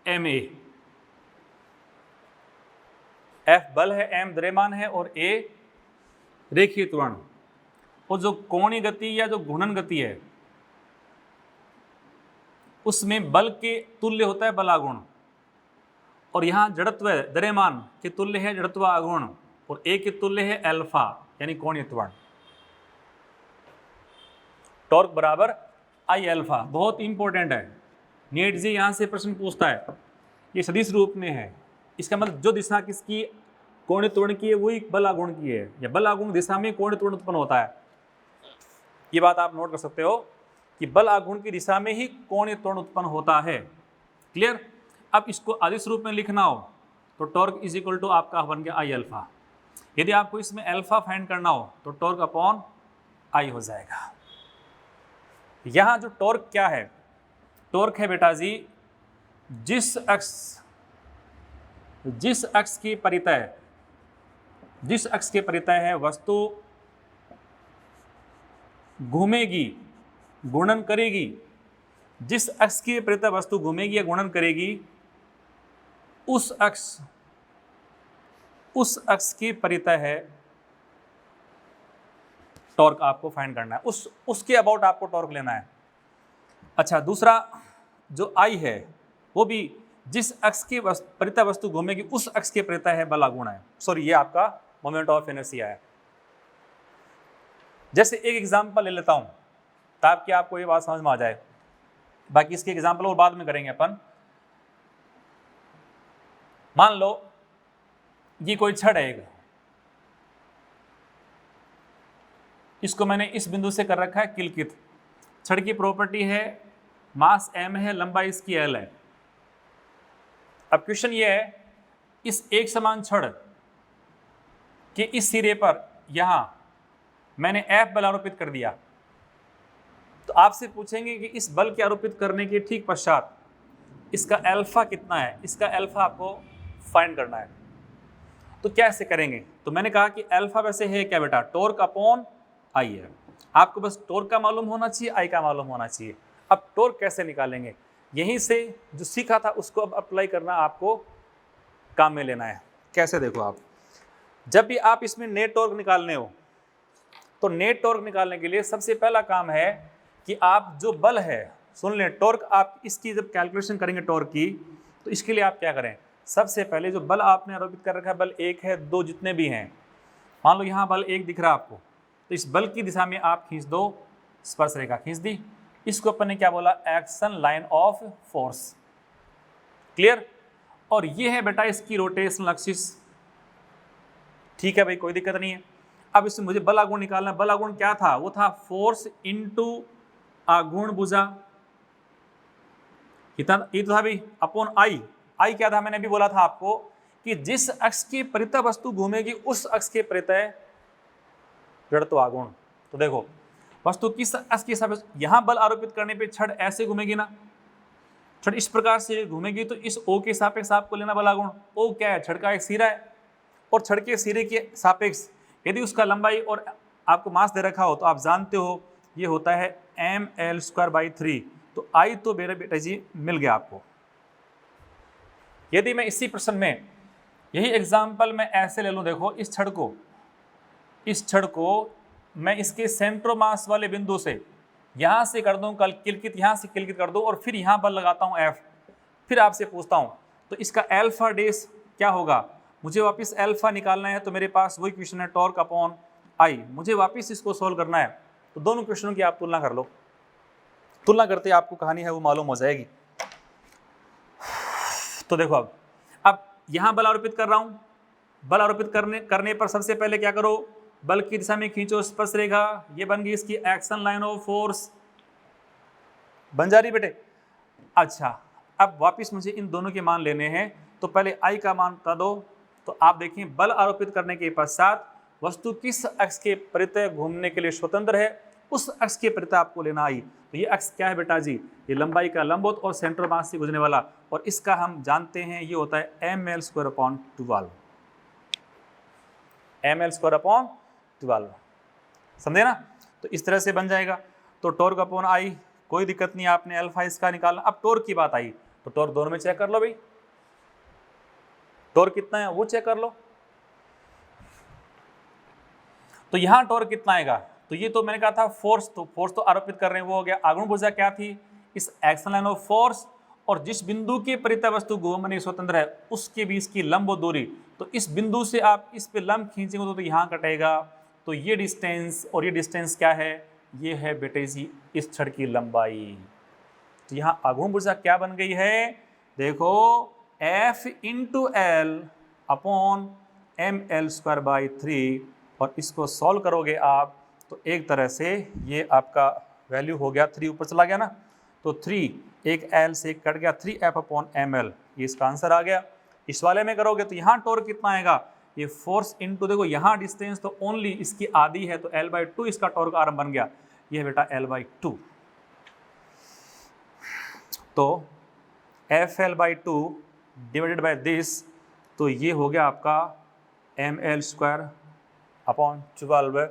Speaker 1: ma। F बल है, m द्रव्यमान है और a रेखीय त्वरण। और जो कोणीय गति या जो घूर्णन गति है उसमें बल के तुल्य होता है बलागुण, और यहाँ जड़त्व द्रव्यमान के तुल्य है जड़त्व आघूर्ण, और a के तुल्य है अल्फा यानी कोणीय त्वरण। टॉर्क बराबर आई अल्फा, बहुत इंपॉर्टेंट है। नीट जी यहाँ से प्रश्न पूछता है, ये सदिश रूप में है, इसका मतलब जो दिशा किसकी कोणीय त्वरण की है वही बल आघूर्ण की है, या बल आघूर्ण दिशा में कोणीय त्वरण उत्पन्न होता है। ये बात आप नोट कर सकते हो कि बल आघूर्ण की दिशा में ही कोणीय त्वरण उत्पन्न होता है। क्लियर। अब इसको आदिश रूप में लिखना हो तो टॉर्क इज इक्वल टू आपका बन गया आई अल्फा। यदि आपको इसमें अल्फा फाइंड करना हो तो टॉर्क अपॉन आई हो जाएगा। यहां जो टॉर्क क्या है, टॉर्क है बेटा जी जिस अक्ष की परितः, जिस अक्ष के परितः है वस्तु घूमेगी घूर्णन करेगी, जिस अक्ष के परितः वस्तु घूमेगी या घूर्णन करेगी उस अक्ष के परितः है टॉर्क आपको फाइंड करना है, उसके अबाउट आपको टॉर्क लेना है। अच्छा, दूसरा जो आई है वो भी जिस अक्ष के परितः वस्तु घूमेगी उस अक्ष के परितः है बल आघूर्ण है। सॉरी, ये आपका मोमेंट ऑफ इनर्शिया है। जैसे एक एग्जांपल ले लेता हूं ताकि आपको ये बात समझ में आ जाए, बाकी इसके एग्जांपल और बाद में करेंगे अपन। मान लो ये कोई छड़ है एक, इसको मैंने इस बिंदु से कर रखा है किलकित। छड़ की प्रॉपर्टी है मास m है, लंबाई इसकी l है। अब क्वेश्चन ये है, इस एक समान छड़ के इस सिरे पर यहां मैंने F बल आरोपित कर दिया, तो आपसे पूछेंगे कि इस बल के आरोपित करने के ठीक पश्चात इसका अल्फा कितना है, इसका अल्फा आपको फाइंड करना है। तो कैसे करेंगे, तो मैंने कहा कि अल्फा वैसे है क्या बेटा, टॉर्क अपॉन आई है। आपको बस टॉर्क का मालूम होना चाहिए, आई का मालूम होना चाहिए। अब टॉर्क कैसे निकालेंगे, यहीं से जो सीखा था उसको अब अप्लाई करना आपको काम में लेना है। कैसे, देखो आप जब भी आप इसमें नेट टॉर्क निकालने हो तो नेट टॉर्क निकालने के लिए सबसे पहला काम है कि आप जो बल है, सुन लें, टॉर्क आप इसकी जब कैलकुलेशन करेंगे टॉर्क की, तो इसके लिए आप क्या करें, सबसे पहले जो बल आपने आरोपित कर रखा है, बल 1 है 2 जितने भी हैं, मान लो यहाँ बल 1 दिख रहा है आपको, तो इस बल की दिशा में आप खींच दो, स्पर्श रेखा खींच दी। इसको अपन ने क्या बोला, action line of force. Clear. और ये है बेटा इसकी रोटेशनल एक्सिस। ठीक है भाई, कोई दिक्कत नहीं है। अब इसमें मुझे बल आघूर्ण निकालना है। बल आघूर्ण क्या था, वो था फोर्स इनटू आघूर्ण भुजा, ये तो था भाई अपॉन आई। आई क्या था, मैंने भी बोला था आपको कि जिस अक्ष के परितः वस्तु घूमेगी उस अक्ष के परितः जड़त्व आघूर्ण। तो देखो वस्तु किस अक्ष के सापेक्ष, यहां बल आरोपित करने पे छड़ ऐसे घूमेगी ना, छड़ इस प्रकार से घूमेगी, तो इस O के सापेक्ष आपको लेना बल आघूर्ण। O क्या है? छड़ का एक सिरा है, और छड़ के सिरे के सापेक्ष यदि उसका लंबाई और आपको मास दे रखा हो तो आप जानते हो ये होता है ml²/3। तो I तो मेरे बेटा जी मिल गया आपको। यदि मैं इसी प्रश्न में यही एग्जाम्पल मैं ऐसे ले लूं, देखो इस छड़ को मैं इसके सेंट्रोमास वाले बिंदु से यहां से कर दूं किलकित, यहां से किलकित कर दूं और फिर यहां बल लगाता हूं F। फिर आपसे पूछता हूं तो इसका अल्फा डेस क्या होगा? मुझे वापस अल्फा निकालना है, तो मेरे पास वही क्वेश्चन है टॉर्क अपॉन I। मुझे वापस इसको सोल्व करना है, तो दोनों क्वेश्चनों की आप तुलना कर लो। तुलना करते आपको कहानी है वो मालूम हो जाएगी। तो देखो अब यहां बल आरोपित कर रहा हूं, बल आरोपित करने पर सबसे पहले क्या करो, बल की दिशा में खींचो स्पर्श रेखा, ये बन गई इसकी एक्शन लाइन ऑफ फोर्स, बन जा रही बेटे। अच्छा अब वापस मुझे इन दोनों के मान लेने हैं, तो पहले I का मान बता दो। तो आप देखें बल आरोपित करने के पश्चात वस्तु किस अक्ष के परितः घूमने के लिए स्वतंत्र है, उस अक्ष के परितः आपको लेना I। तो ये अक्ष क्या है बेटा जी? ये लंबाई का लंबवत और सेंटर मास से गुजरने वाला, और इसका हम जानते हैं ये होता है ml²/12, ml²/12, समझे ना? तो इस तरह से बन जाएगा। तो टॉर्क अपॉन I कोई दिक्कत नहीं, आपने अल्फा इसका निकालना। अब टॉर्क की बात आई तो टॉर्क दोनों में चेक कर लो भाई, टॉर्क कितना है वो चेक कर लो। तो यहां टॉर्क कितना आएगा? तो ये तो मैंने कहा था फोर्स, तो फोर्स तो आरोपित कर रहे हैं वो हो गया। आघूर्ण ऊर्जा क्या थी? इस एक्शन लाइन ऑफ फोर्स और जिस बिंदु के परितः वस्तु घूमने स्वतंत्र है उसके बीच की लंब दूरी। तो इस बिंदु से आप इस पे लंब खींचेंगे तो यहां कटेगा, तो ये डिस्टेंस और ये डिस्टेंस क्या है? ये है बेटे जी इस छड़ की लंबाई। तो यहाँ आघूर्ण ऊर्जा क्या बन गई है? देखो F × L अपॉन ml²/3, और इसको सॉल्व करोगे आप तो एक तरह से ये आपका वैल्यू हो गया 3 ऊपर चला गया ना, तो 3 एक L से कट गया, 3F/ml, ये इसका आंसर आ गया। इस वाले में करोगे तो यहाँ टॉर्क कितना आएगा? ये फोर्स इनटू, देखो यहाँ डिस्टेंस तो ओनली इसकी आधी है, तो L/2 इसका टॉर्क आरम बन गया, ये बेटा L/2। तो FL/2 डिवाइडेड बाय दिस, तो ये हो गया आपका ml²/12।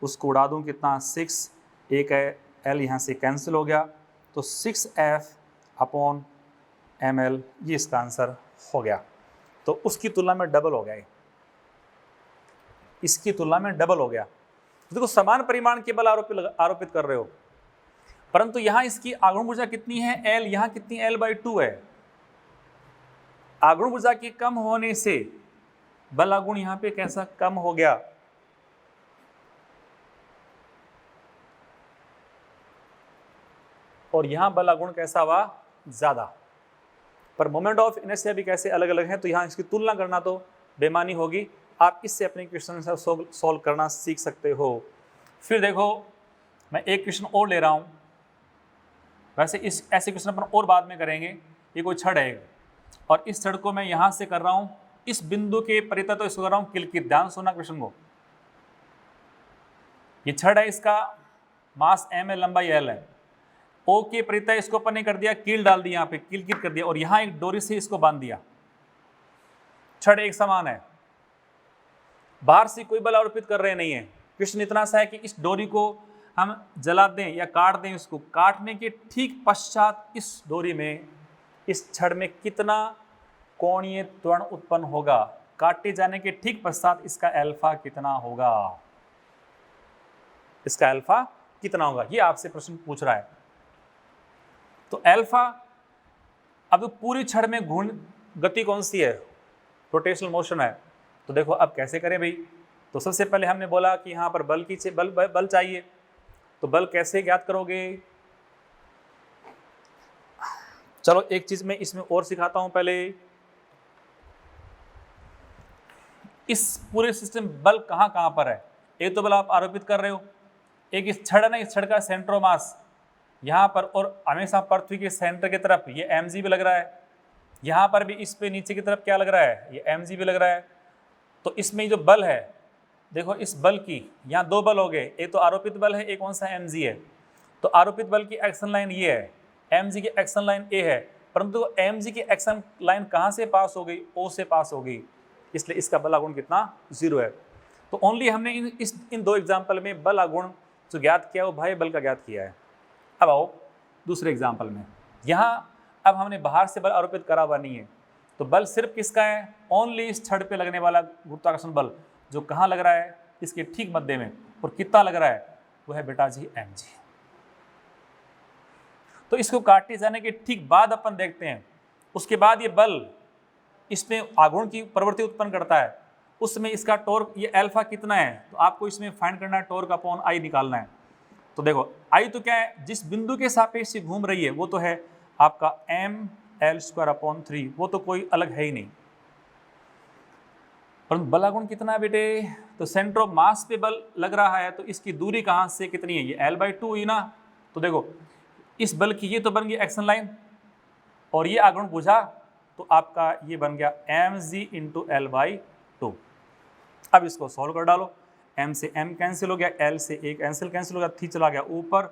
Speaker 1: उसको उड़ा दूँ कितना? 6, एक है L यहाँ से कैंसिल हो गया, तो 6F/ml, ये इसका आंसर हो गया। तो उसकी तुलना में डबल हो गया, इसकी तुलना में डबल हो गया। तो देखो समान परिमाण के बल आरोपित कर रहे हो, परंतु यहां इसकी आघूर्ण ऊर्जा कितनी है? L, यहां कितनी? L/2 है। आघूर्ण ऊर्जा के कम होने से बल आघूर्ण यहां पे कैसा कम हो गया? और यहां बल आघूर्ण कैसा हुआ? ज्यादा। पर मोमेंट ऑफ इनर्शिया भी कैसे अलग अलग है, तो यहां इसकी तुलना करना तो बेमानी होगी। आप इससे अपने क्वेश्चन सॉल्व करना सीख सकते हो। फिर देखो मैं एक क्वेश्चन और ले रहा हूं, वैसे इस ऐसे क्वेश्चन अपन और बाद में करेंगे। ये कोई छड़ है और इस छड़ को मैं यहां से कर रहा हूं इस बिंदु के परितः, तो इसको कर रहा हूं किलकित। ध्यान सुनना क्वेश्चन को। ये छड़ है, इसका मास m है, लंबाई l है। O के परितः इसको अपन ने कर दिया कील डाल दी, यहाँ पे किलकित कर दिया, और यहाँ एक डोरी से इसको बांध दिया। छड़ एक समान है, बाहर से कोई बल आरोपित कर रहे नहीं है। क्वेश्चन इतना सा है कि इस डोरी को हम जला दें या काट दें, इसको काटने के ठीक पश्चात इस डोरी में, इस छड़ में कितना कोणीय त्वरण उत्पन्न होगा? काटे जाने के ठीक पश्चात इसका अल्फा कितना होगा? इसका अल्फा कितना होगा, ये आपसे प्रश्न पूछ रहा है। तो अल्फा, अब पूरी छड़ में घूर्ण गति कौन सी है? रोटेशनल मोशन है। तो देखो अब कैसे करें भाई? तो सबसे पहले हमने बोला कि यहाँ पर बल की बल चाहिए, तो बल कैसे ज्ञात करोगे? चलो एक चीज मैं इसमें और सिखाता हूं। पहले इस पूरे सिस्टम बल कहां कहां पर है? एक तो बल आप आरोपित कर रहे हो, एक इस छड़ है ना, इस छड़ का सेंटर ऑफ मास यहां पर, और हमेशा पृथ्वी के सेंटर की तरफ ये mg भी लग रहा है। यहाँ पर भी इस पे नीचे की तरफ क्या लग रहा है, ये एम जी भी लग रहा है। तो इसमें जो बल है, देखो इस बल की यहाँ दो बल हो गए, एक तो आरोपित बल है, एक कौन सा एम जी है। तो आरोपित बल की एक्शन लाइन ये है, एम जी की एक्शन लाइन ए है, परंतु एम जी की एक्शन लाइन कहाँ से पास हो गई, ओ से पास हो गई, इसलिए इसका बल आघूर्ण कितना, 0 है। तो ओनली हमने इन दो एग्जाम्पल में बल आघूर्ण जो ज्ञात किया वो बाह्य बल का ज्ञात किया है। अब आओ दूसरे एग्जाम्पल में, यहाँ अब हमने बाहर से बल आरोपित करा हुआ नहीं है, तो बल सिर्फ किसका है, ओनली इस छड़ पे लगने वाला गुरुत्वाकर्षण बल जो कहाँ लग रहा है, इसके ठीक मध्य में, और कितना लग रहा है, वो है बेटा जी एम जी। तो इसको काटे जाने के ठीक बाद अपन देखते हैं, उसके बाद ये बल इसमें आघूर्ण की प्रवृत्ति उत्पन्न करता है, उसमें इसका टॉर्क ये अल्फा कितना है, तो आपको इसमें फाइंड करना है, टॉर्क अपॉन आई निकालना है। तो देखो आई तो क्या है, जिस बिंदु के सापेक्ष से घूम रही है वो तो है आपका ml²/3, वो तो कोई अलग है ही नहीं। परंतु बल आघूर्ण कितना है बेटे, तो सेंटर ऑफ मास पे बल लग रहा है, तो इसकी दूरी कहाँ से कितनी है, ये l/2 ही ना। तो देखो इस बल की ये तो बन गई एक्शन लाइन, और ये आघूर्ण बुझा तो आपका ये बन गया mg × l/2। अब इसको सॉल्व कर डालो, m से m कैंसिल हो गया, l से एक कैंसिल हो गया, 3 चला गया ऊपर,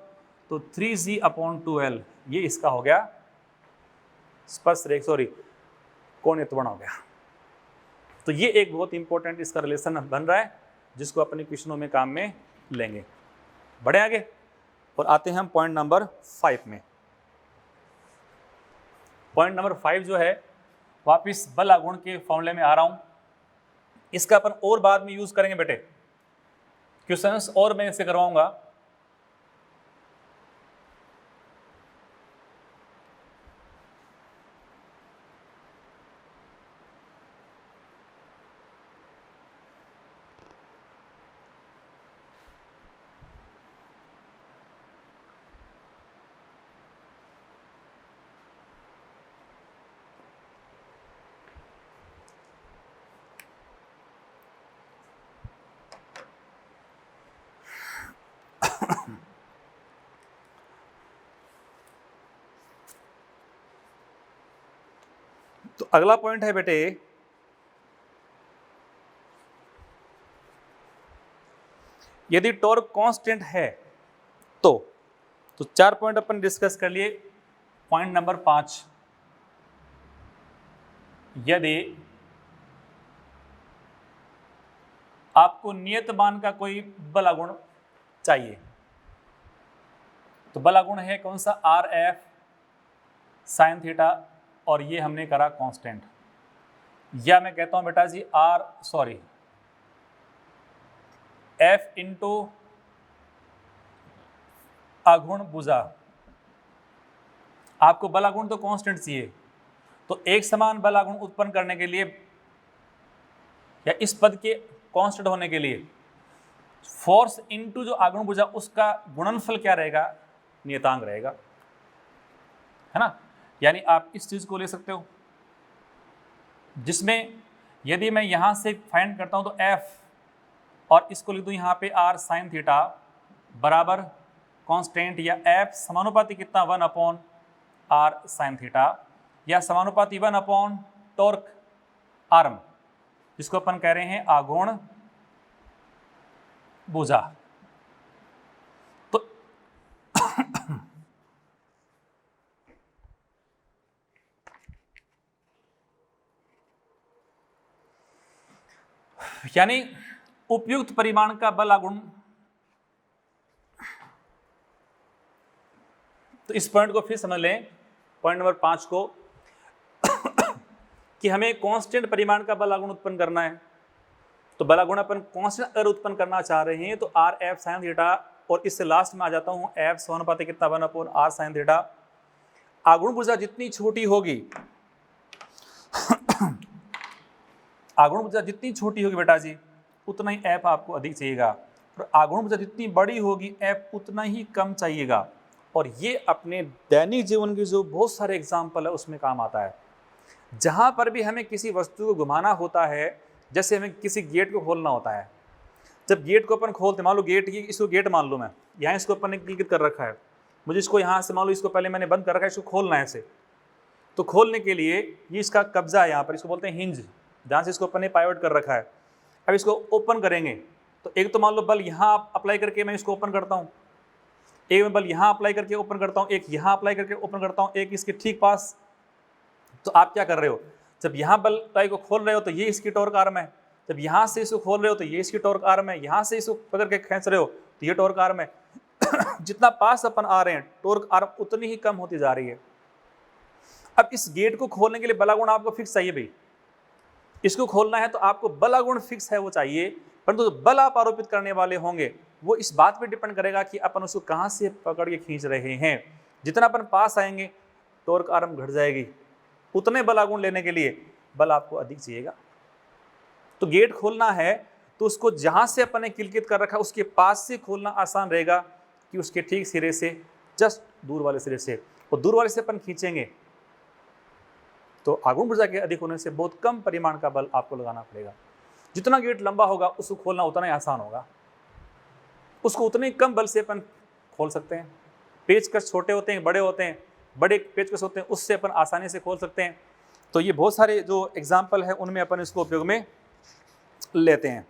Speaker 1: तो 3g/2l ये इसका हो गया स्पर्श रेखा, सॉरी कोणीय त्वरण हो गया। तो ये एक बहुत इंपॉर्टेंट इसका रिलेशन बन रहा है, जिसको अपने क्वेश्चनों में काम में लेंगे। बढ़े आगे और आते हैं हम पॉइंट नंबर 5 में। पॉइंट नंबर 5 जो है, वापिस बल आघूर्ण के फॉर्मूले में आ रहा हूं, इसका अपन और बाद में यूज करेंगे बेटे, क्वेश्चंस और मैं इसे करवाऊंगा। तो अगला पॉइंट है बेटे, यदि टॉर्क कांस्टेंट है तो 4 पॉइंट अपन डिस्कस कर लिए। पॉइंट नंबर 5, यदि आपको नियत मान का कोई बल आघूर्ण चाहिए, तो बल आघूर्ण है कौन सा, RF sin थीटा, और ये हमने करा कांस्टेंट, या मैं कहता हूं बेटा जी F × आघूर्ण भुजा। आपको बल आघूर्ण तो कांस्टेंट चाहिए, तो एक समान बल आघूर्ण उत्पन्न करने के लिए या इस पद के कांस्टेंट होने के लिए फोर्स इनटू जो आघूर्ण भुजा उसका गुणनफल क्या रहेगा, नियतांक रहेगा, है ना। यानी आप इस चीज को ले सकते हो, जिसमें यदि मैं यहां से फाइंड करता हूं तो F और इसको लिख दूं यहाँ पे R sin थीटा बराबर कांस्टेंट, या F समानुपाती कितना 1/R sin थीटा, या समानुपाती 1/ टॉर्क आर्म, जिसको अपन कह रहे हैं आघूर्ण भुजा। तो यानी उपयुक्त परिमाण का बल आघूर्ण। तो इस पॉइंट को फिर समझ लें, पॉइंट नंबर 5 को कि हमें कांस्टेंट परिमाण का बल आघूर्ण उत्पन्न करना है। तो बल आघूर्ण अपन कांस्टेंट अगर उत्पन्न करना चाह रहे हैं तो RF sin थीटा, और इससे लास्ट में आ जाता हूं F समानुपाती कितना 1/R sin थीटा। आघूर्ण भुजा जितनी छोटी होगी आघूर्ण भुजा जितनी छोटी होगी बेटा जी, उतना ही F आपको अधिक चाहिएगा, और आघूर्ण भुजा जितनी बड़ी होगी F उतना ही कम चाहिएगा। और ये अपने दैनिक जीवन के जो बहुत सारे एग्जाम्पल है उसमें काम आता है। जहां पर भी हमें किसी वस्तु को घुमाना होता है, जैसे हमें किसी गेट को खोलना होता है, जब गेट को अपन खोलते, मान लो गेट, इसको गेट मान लो, मैं यहाँ इसको अपन ने क्लिक कर रखा है, मुझे इसको यहाँ से मान लो इसको पहले मैंने बंद कर रखा है, इसको खोलना है ऐसे, तो खोलने के लिए ये इसका कब्जा है यहाँ पर, इसको बोलते हैं हिंज, जहाँ से इसको अपन ने पाइवट कर रखा है। अब इसको ओपन करेंगे तो एक तो मान लो बल यहाँ अप्लाई करके मैं इसको ओपन करता हूँ, एक मैं बल यहाँ अप्लाई करके ओपन करता हूँ, एक यहाँ अप्लाई करके ओपन करता हूँ, एक इसके ठीक पास। तो आप क्या कर रहे हो, जब यहाँ बल टाई को खोल रहे हो तो ये इसकी टॉर्क आर्म है, जब यहाँ से इसको खोल रहे हो तो ये इसकी टॉर्क आर्म है, यहाँ से इसको पकड़ के खींच रहे हो तो ये टॉर्क आर्म है। जितना पास अपन आ रहे हैं टॉर्क आर्म उतनी ही कम होती जा रही है। अब इस गेट को खोलने के लिए बलागुण आपको फिक्स चाहिए भाई, इसको खोलना है तो आपको बलागुण फिक्स है वो चाहिए, परंतु जो बल आप आरोपित करने वाले होंगे वो इस बात पे डिपेंड करेगा कि अपन उसको कहाँ से पकड़ के खींच रहे हैं। जितना अपन पास आएंगे टॉर्क आर्म घट जाएगी, उतने बलागुण लेने के लिए बल आपको अधिक चाहिएगा। तो गेट खोलना है तो उसको जहाँ से अपन ने किलकित कर रखा उसके पास से खोलना आसान रहेगा कि उसके ठीक सिरे से, जस्ट दूर वाले सिरे से, और दूर वाले से अपन खींचेंगे तो आघूर्ण ऊर्जा के अधिक होने से बहुत कम परिमाण का बल आपको लगाना पड़ेगा। जितना गेट लंबा होगा उसको खोलना उतना ही आसान होगा, उसको उतने कम बल से अपन खोल सकते हैं। पेचकस छोटे होते हैं, बड़े होते हैं, बड़े पेचकस होते हैं, उससे अपन आसानी से खोल सकते हैं। तो ये बहुत सारे जो एग्जाम्पल है उनमें अपन इसको उपयोग में लेते हैं।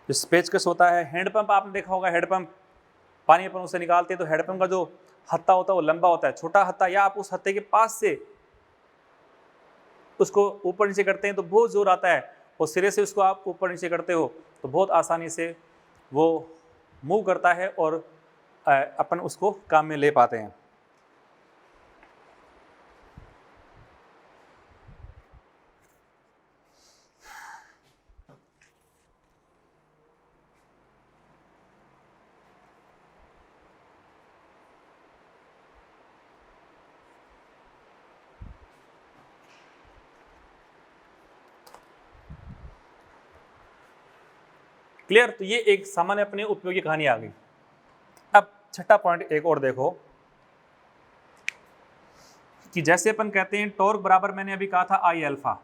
Speaker 1: जिस पेचकस होता है, हैंडपंप आपने देखा होगा, हैंडपंप पानी अपन उसे निकालते हैं तो हैंडपंप का जो हत्ता होता है वो लंबा होता है, छोटा हत्ता, या आप उस हत्ते के पास से उसको ऊपर नीचे करते हैं तो बहुत जोर आता है, और सिरे से उसको आप ऊपर नीचे करते हो तो बहुत आसानी से वो मूव करता है और अपन उसको काम में ले पाते हैं। क्लियर? तो ये एक सामान्य अपनी उपयोगी कहानी आ गई। अब छठा पॉइंट एक और देखो कि जैसे अपन कहते हैं टॉर्क बराबर, मैंने अभी कहा था आई अल्फा,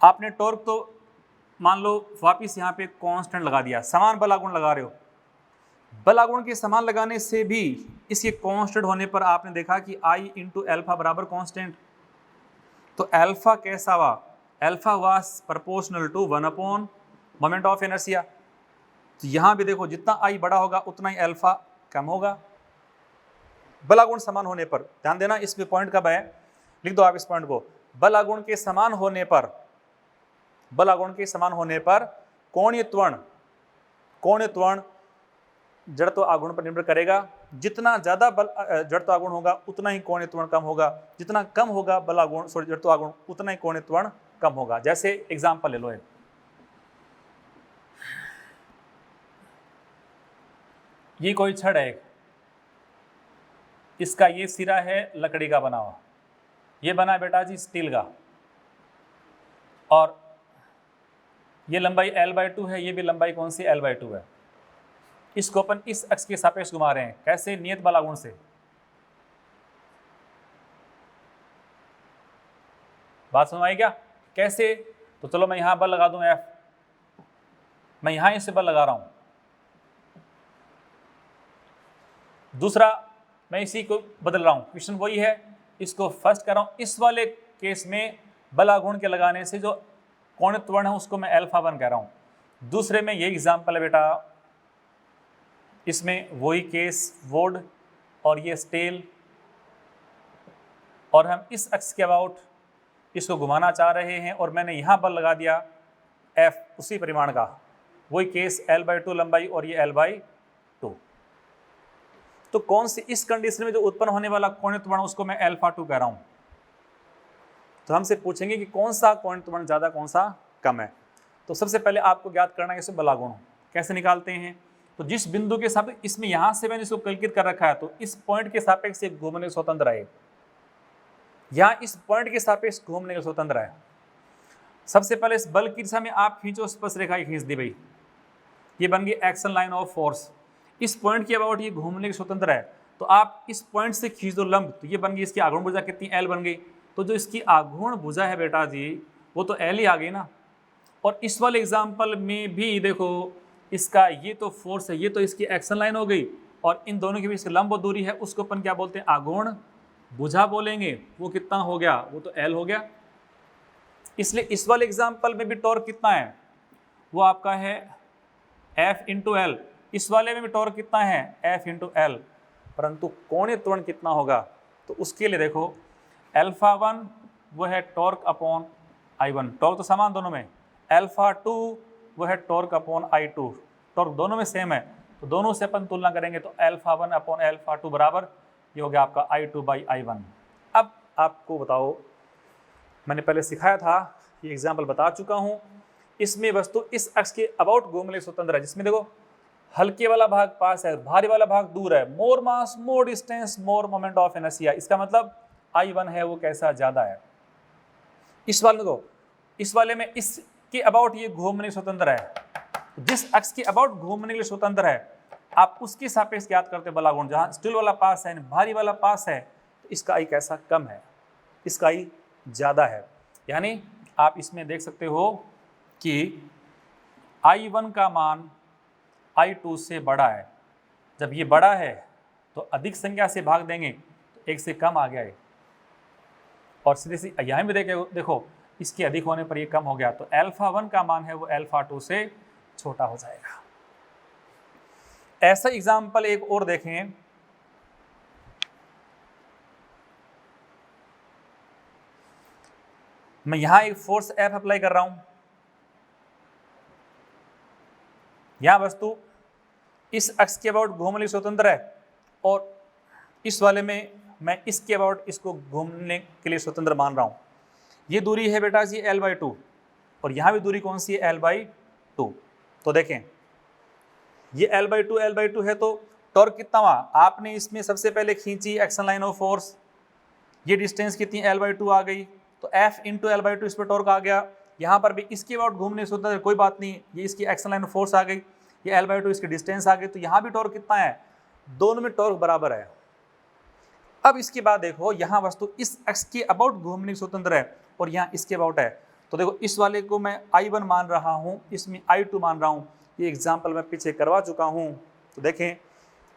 Speaker 1: आपने टॉर्क तो मान लो वापिस यहाँ पे कांस्टेंट लगा दिया, समान बलागुण लगा रहे हो, बलागुण के समान लगाने से भी इसके कांस्टेंट होने पर आपने देखा कि आई इंटू एल्फा बराबर कांस्टेंट। तो एल्फा कैसा हुआ, alpha was proportional to 1 upon moment of inertia. तो यहाँ भी देखो जितना आई बड़ा होगा उतना ही एल्फा कम होगा बलागुण समान होने पर। ध्यान देना इस पे पॉइंट कब है, लिख दो आप इस पॉइंट को, बलागुण के समान होने पर, बलागुण के समान होने पर कोणीय त्वरण, कोणीय त्वरण जड़त्व आघूर्ण पर निर्भर करेगा। जितना ज्यादा बल जड़त्व आघूर्ण होगा उतना ही कोणीय त्वरण कम होगा, जितना कम होगा बलागुण जड़त्व आघूर्ण उतना ही कोणीय त्वरण कम होगा। जैसे एग्जांपल ले लो, ये कोई छड़ है, इसका ये सिरा है लकड़ी का बना हुआ, ये बना बेटा जी स्टील का, और ये लंबाई L/2 है, ये भी लंबाई कौन सी L/2 है। इसको अपन इस अक्ष के सापेक्ष घुमा रहे हैं, कैसे, नियत बलागुण से। बात समझ आई क्या, कैसे? तो चलो मैं यहां बल लगा दूं F, मैं यहां इससे बल लगा रहा हूं। दूसरा मैं इसी को बदल रहा हूं, क्वेश्चन वही है, इसको फर्स्ट कर रहा हूं। इस वाले केस में बलागुण के लगाने से जो कोणीय त्वरण है उसको मैं α1 कह रहा हूं। दूसरे में ये एग्जाम्पल है बेटा, इसमें वही केस वोड और ये स्टेल, और हम इस अक्ष के अबाउट इसको घुमाना चाह रहे हैं और मैंने यहां बल लगा दिया F उसी परिमाण का, वही केस L/2 लंबाई और ये L/2। तो कौन सी इस कंडीशन में जो उत्पन्न होने वाला कोणीय त्वरण उसको मैं α2 कह रहा हूं। तो हमसे पूछेंगे कि कौन सा कोणीय त्वरण ज्यादा कौन सा कम है। तो सबसे पहले आपको ज्ञात करना है इसे बलागुण कैसे निकालते हैं। तो जिस बिंदु के सापेक्ष, इसमें यहां से मैंने इसको कैलकुलेट कर रखा है, तो इस पॉइंट के सापेक्ष से घूमने के स्वतंत्र है, यहां इस पॉइंट के सापेक्ष घूमने के स्वतंत्र है। सबसे पहले इस बल की दिशा में आप खींचो, स्पर्श रेखा खींच दी भाई, ये बन गई एक्शन लाइन ऑफ फोर्स। इस पॉइंट के अबाउट ये घूमने के स्वतंत्र है, तो आप इस पॉइंट से खींच दो लंब, तो ये बन गई इसकी आघूर्ण भुजा कितनी, L बन गई। तो जो इसकी आघूर्ण भुजा है बेटा जी वो तो L ही आ गई ना। और इस वाले एग्जाम्पल में भी देखो इसका ये तो फोर्स है, ये तो इसकी एक्शन लाइन हो गई, और इन दोनों के बीच लंब दूरी है, उसको अपन क्या बोलते हैं, आघूर्ण भुजा बोलेंगे। वो कितना हो गया, वो तो L हो गया। इसलिए इस वाले एग्जाम्पल में भी टॉर्क कितना है, वो आपका है F इंटू एल। इस वाले में भी टॉर्क कितना है, F इंटू एल। परंतु कोणीय त्वरण कितना होगा, तो उसके लिए देखो α1 वो है टॉर्क अपॉन I1, टॉर्क तो समान दोनों में। α2 वो है टॉर्क अपॉन I2, टॉर्क दोनों में सेम है, तो दोनों से अपन तुलना करेंगे तो α1 अपॉन α2 बराबर ये हो गया आपका I2 बाई I1। अब आपको बताओ, मैंने पहले सिखाया था, ये एग्जाम्पल बता चुका हूँ, इसमें वस्तु इस अक्ष के अबाउट घूमने के लिए स्वतंत्र है, जिसमें देखो हल्के वाला भाग पास है, भारी वाला भाग दूर है, more mass more distance more moment of inertia. इसका मतलब I1 है वो कैसा ज़्यादा है। इस वाले को, इस वाले में इसके अबाउट ये घूमने के स्वतंत्र है, जिस अक्ष के अबाउट घूमने के लिए स्वतंत्र है आप उसके सापेक्ष ज्ञात करते बला गुण। जहाँ स्टील वाला पास है, भारी वाला पास है, तो इसका I कैसा कम है, इसका I ज़्यादा है। यानी आप इसमें देख सकते हो कि I1 का मान I2 से बड़ा है। जब ये बड़ा है तो अधिक संख्या से भाग देंगे तो एक से कम आ गया है, और सीधे से यहाँ भी देखो इसके अधिक होने पर ये कम हो गया, तो α1 का मान है वो α2 से छोटा हो जाएगा। ऐसा एग्जाम्पल एक और देखें, मैं यहां एक फोर्स F अप्लाई कर रहा हूं, यहां वस्तु इस अक्ष के अबाउट घूमने स्वतंत्र है, और इस वाले में मैं इसके अबाउट इसको घूमने के लिए स्वतंत्र मान रहा हूं। ये दूरी है बेटा जी L/2, और यहां भी दूरी कौन सी है, L/2। तो देखें ये L/2 है, तो टॉर्क कितना हुआ, आपने इसमें सबसे पहले खींची एक्शन लाइन ऑफ फोर्स, ये डिस्टेंस कितनी L/2 आ गई, तो F इंटू L/2 इस पर टॉर्क आ गया। यहाँ पर भी इसके अबाउट घूमने स्वतंत्र कोई बात नहीं, ये इसकी एक्शन लाइन ऑफ फोर्स आ गई, ये L/2 इसकी डिस्टेंस आ गई, तो यहाँ भी टॉर्क कितना है, दोनों में टॉर्क बराबर है। अब इसके बाद देखो यहाँ वस्तु इस अक्ष के अबाउट घूमने स्वतंत्र है और यहाँ इसके अबाउट है, तो देखो इस वाले को मैं I1 मान रहा हूँ, इसमें I2 मान रहा हूँ। ये एग्जाम्पल मैं पीछे करवा चुका हूँ, तो देखें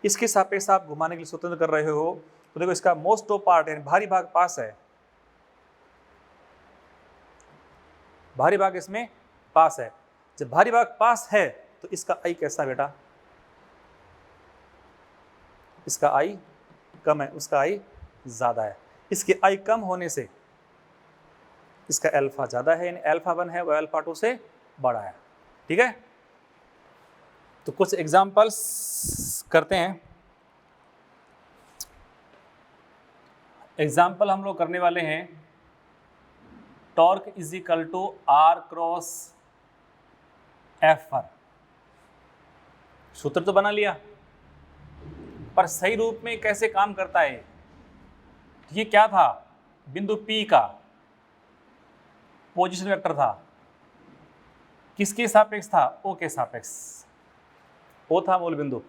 Speaker 1: इसके सापेक्ष आप घुमाने के लिए स्वतंत्र कर रहे हो, तो देखो इसका मोस्ट ऑफ पार्ट है, भारी भाग पास है, भारी भाग इसमें पास है। जब भारी भाग पास है तो इसका I कैसा बेटा, इसका I कम है, उसका I ज़्यादा है। इसके I कम होने से इसका अल्फा ज़्यादा है, यानी α1 है वो α2 से बड़ा है। ठीक है, तो कुछ एग्जाम्पल्स करते हैं। एग्जाम्पल हम लोग करने वाले हैं, torque is equal to R cross F पर। सूत्र तो बना लिया, पर सही रूप में कैसे काम करता है, ये क्या था, बिंदु P का पोजीशन वेक्टर था, किसके सापेक्ष था, O के सापेक्ष, O था मूल बिंदु।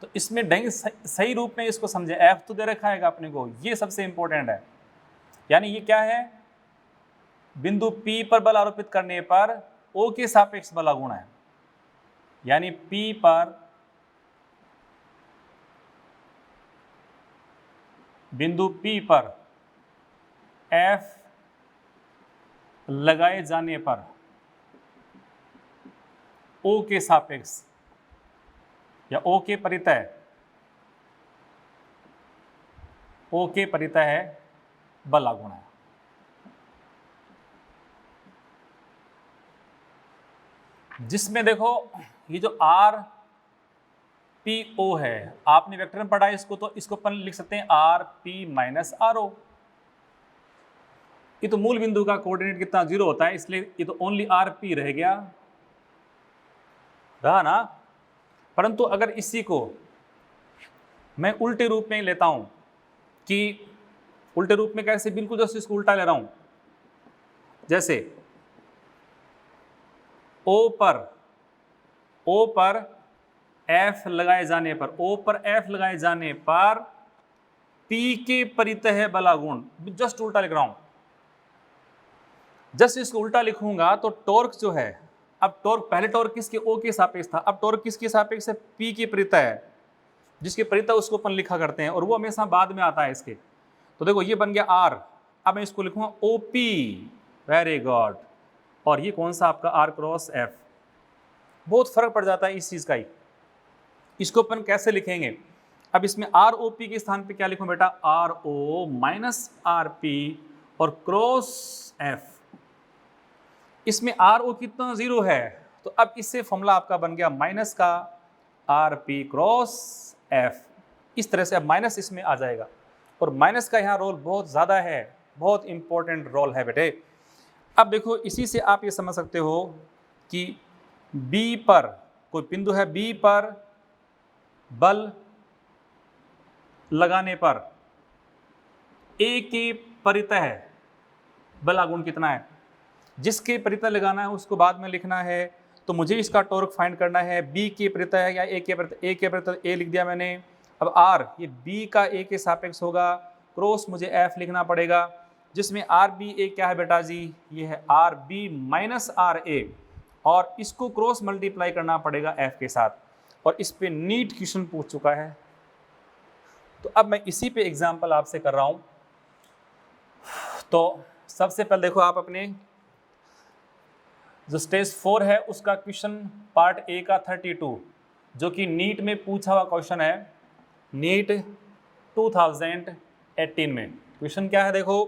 Speaker 1: तो इसमें ढंग सही रूप में इसको समझे, F तो दे रखा है अपने को, ये सबसे इंपॉर्टेंट है। यानी ये क्या है, बिंदु P पर बल आरोपित करने पर O के सापेक्ष बल गुण है, यानी P पर बिंदु P पर F लगाए जाने पर O के सापेक्ष या O के परितः, O के परितः है बल गुण है। जिसमें देखो ये जो RPO है, आपने वेक्टर में पढ़ा है इसको, तो इसको अपन लिख सकते हैं RP माइनस RO। ये तो मूल बिंदु का कोऑर्डिनेट कितना 0 होता है, इसलिए ये तो ओनली RP रह गया, रहा ना। परंतु अगर इसी को मैं उल्टे रूप में लेता हूं, कि उल्टे रूप में कैसे, बिल्कुल जैसे इसको उल्टा ले रहा हूं, जैसे O पर F लगाए जाने पर, O पर F लगाए जाने पर P के परितः बल गुण, जस्ट उल्टा लिख रहा हूं। जस्ट इसको उल्टा लिखूंगा तो टॉर्क जो है अब टॉर्क, पहले टॉर्क किसके, ओ के सापेक्ष था, अब टॉर्क किसके सापेक्ष है, पी की परितः है, जिसके परितः उसको अपन लिखा करते हैं और वो हमेशा बाद में आता है इसके। तो देखो ये बन गया आर, अब मैं इसको लिखूंगा ओपी, वेरी गुड। और ये कौन सा आपका आर क्रॉस एफ, बहुत फर्क पड़ जाता है इस चीज का ही। इसको अपन कैसे लिखेंगे, अब इसमें आर ओ पी के स्थान पे क्या लिखूं बेटा, r o minus r p और क्रॉस एफ। इसमें आर ओ कितना 0 है, तो अब इससे फॉर्मूला आपका बन गया माइनस का आर पी क्रॉस एफ। इस तरह से अब माइनस इसमें आ जाएगा और माइनस का यहाँ रोल बहुत ज़्यादा है, बहुत इंपॉर्टेंट रोल है बेटे। अब देखो इसी से आप ये समझ सकते हो कि B पर कोई बिंदु है, B पर बल लगाने पर A के परितः बल आघूर्ण कितना है, जिसके परितः लगाना है उसको बाद में लिखना है। तो मुझे इसका टॉर्क फाइंड करना है, B के परितः है या A के परितः, A के परितः A लिख दिया मैंने। अब R ये B का A के सापेक्ष होगा, क्रॉस मुझे F लिखना पड़ेगा, जिसमें RBA क्या है बेटा जी, ये है RB माइनस RA, और इसको क्रॉस मल्टीप्लाई करना पड़ेगा F के साथ। और इस पे नीट क्वेश्चन पूछ चुका है, तो अब मैं इसी पे एग्जाम्पल आपसे कर रहा हूं। तो सबसे पहले देखो आप अपने जो स्टेज 4 है उसका क्वेश्चन पार्ट ए का 32, जो कि नीट में पूछा हुआ क्वेश्चन है, नीट 2018 में। क्वेश्चन क्या है देखो,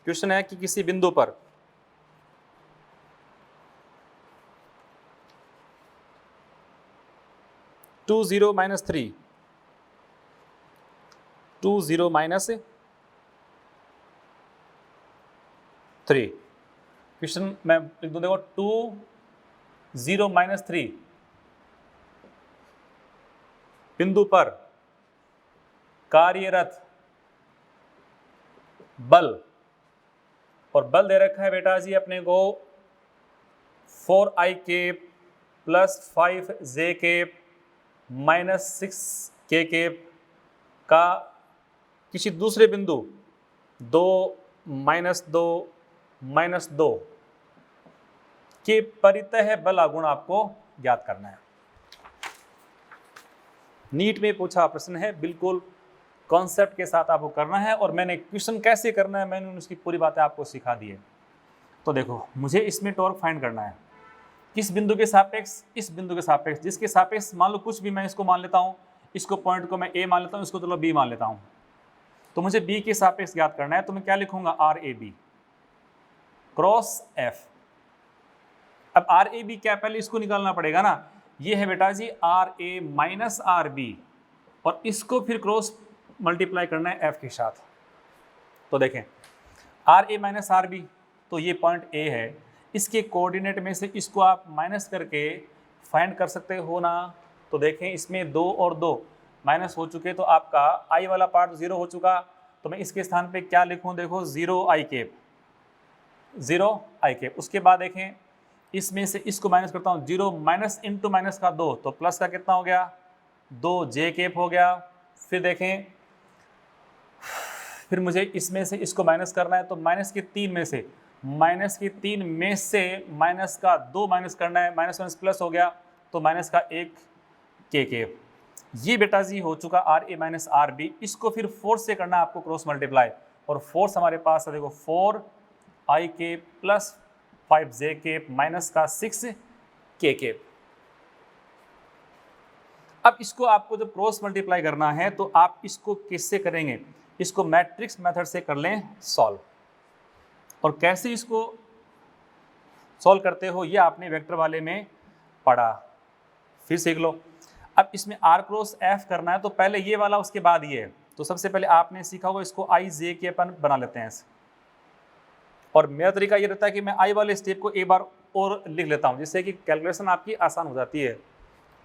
Speaker 1: क्वेश्चन है कि किसी बिंदु पर two zero minus three, question मैं लिख दूं देखो 20 -3 बिंदु पर कार्यरत बल, और बल दे रखा है बेटा जी अपने को 4i cap plus 5j cap minus 6k cap का किसी दूसरे बिंदु 2 -2 के परितः बल आघूर्ण आपको ज्ञात करना है। नीट में पूछा प्रश्न है, बिल्कुल कॉन्सेप्ट के साथ आपको करना है, और मैंने क्वेश्चन कैसे करना है मैंने उसकी पूरी बातें आपको सिखा दी है। तो देखो मुझे इसमें टॉर्क फाइंड करना है, किस बिंदु के सापेक्ष, इस बिंदु के सापेक्ष, जिसके सापेक्ष मान लो कुछ भी, मैं इसको मान लेता हूँ, इसको पॉइंट को मैं ए मान लेता हूँ, इसको चलो बी मान लेता हूँ। तो मुझे बी के सापेक्ष ज्ञात करना है, तो मैं क्या लिखूंगा, R A B cross F. अब आर ए बी क्या, पहले इसको निकालना पड़ेगा ना, ये है बेटा जी R A minus are B, और इसको फिर क्रॉस मल्टीप्लाई करना है एफ के साथ। तो देखें r A minus are b, तो ये पॉइंट ए है, इसके कोऑर्डिनेट में से इसको आप माइनस करके फाइंड कर सकते हो ना। तो देखें इसमें 2 और 2 माइनस हो चुके, तो आपका आई वाला पार्ट 0 हो चुका, तो मैं इसके स्थान पे क्या लिखूं, देखो 0i केप, 0i केप। उसके बाद देखें इसमें से इसको माइनस करता हूँ, 0 माइनस इंटू माइनस का 2, तो प्लस का कितना हो गया, 2j केप हो गया। फिर देखें, फिर मुझे इसमें से इसको माइनस करना है, तो माइनस के 3 में से माइनस का 2 माइनस करना है, माइनस माइनस प्लस हो गया, तो माइनस का 1 के केप। ये बेटा जी हो चुका r A minus are b. इसको फिर फोर्स से करना है आपको क्रॉस मल्टीप्लाई, और फोर्स हमारे पास है देखो 4i cap plus 5j cap minus का 6k केप। अब इसको आपको जब क्रॉस मल्टीप्लाई करना है तो आप इसको किससे करेंगे, इसको मैट्रिक्स मेथड से कर लें सॉल्व। और कैसे इसको सॉल्व करते हो ये आपने वेक्टर वाले में पढ़ा, फिर सीख लो। अब इसमें आर क्रॉस एफ करना है, तो पहले ये वाला उसके बाद ये है, तो सबसे पहले आपने सीखा होगा इसको आई जे के अपन बना लेते हैं। और मेरा तरीका ये रहता है कि मैं आई वाले स्टेप को एक बार और लिख लेता हूँ, जिससे कि कैलकुलेशन आपकी आसान हो जाती है।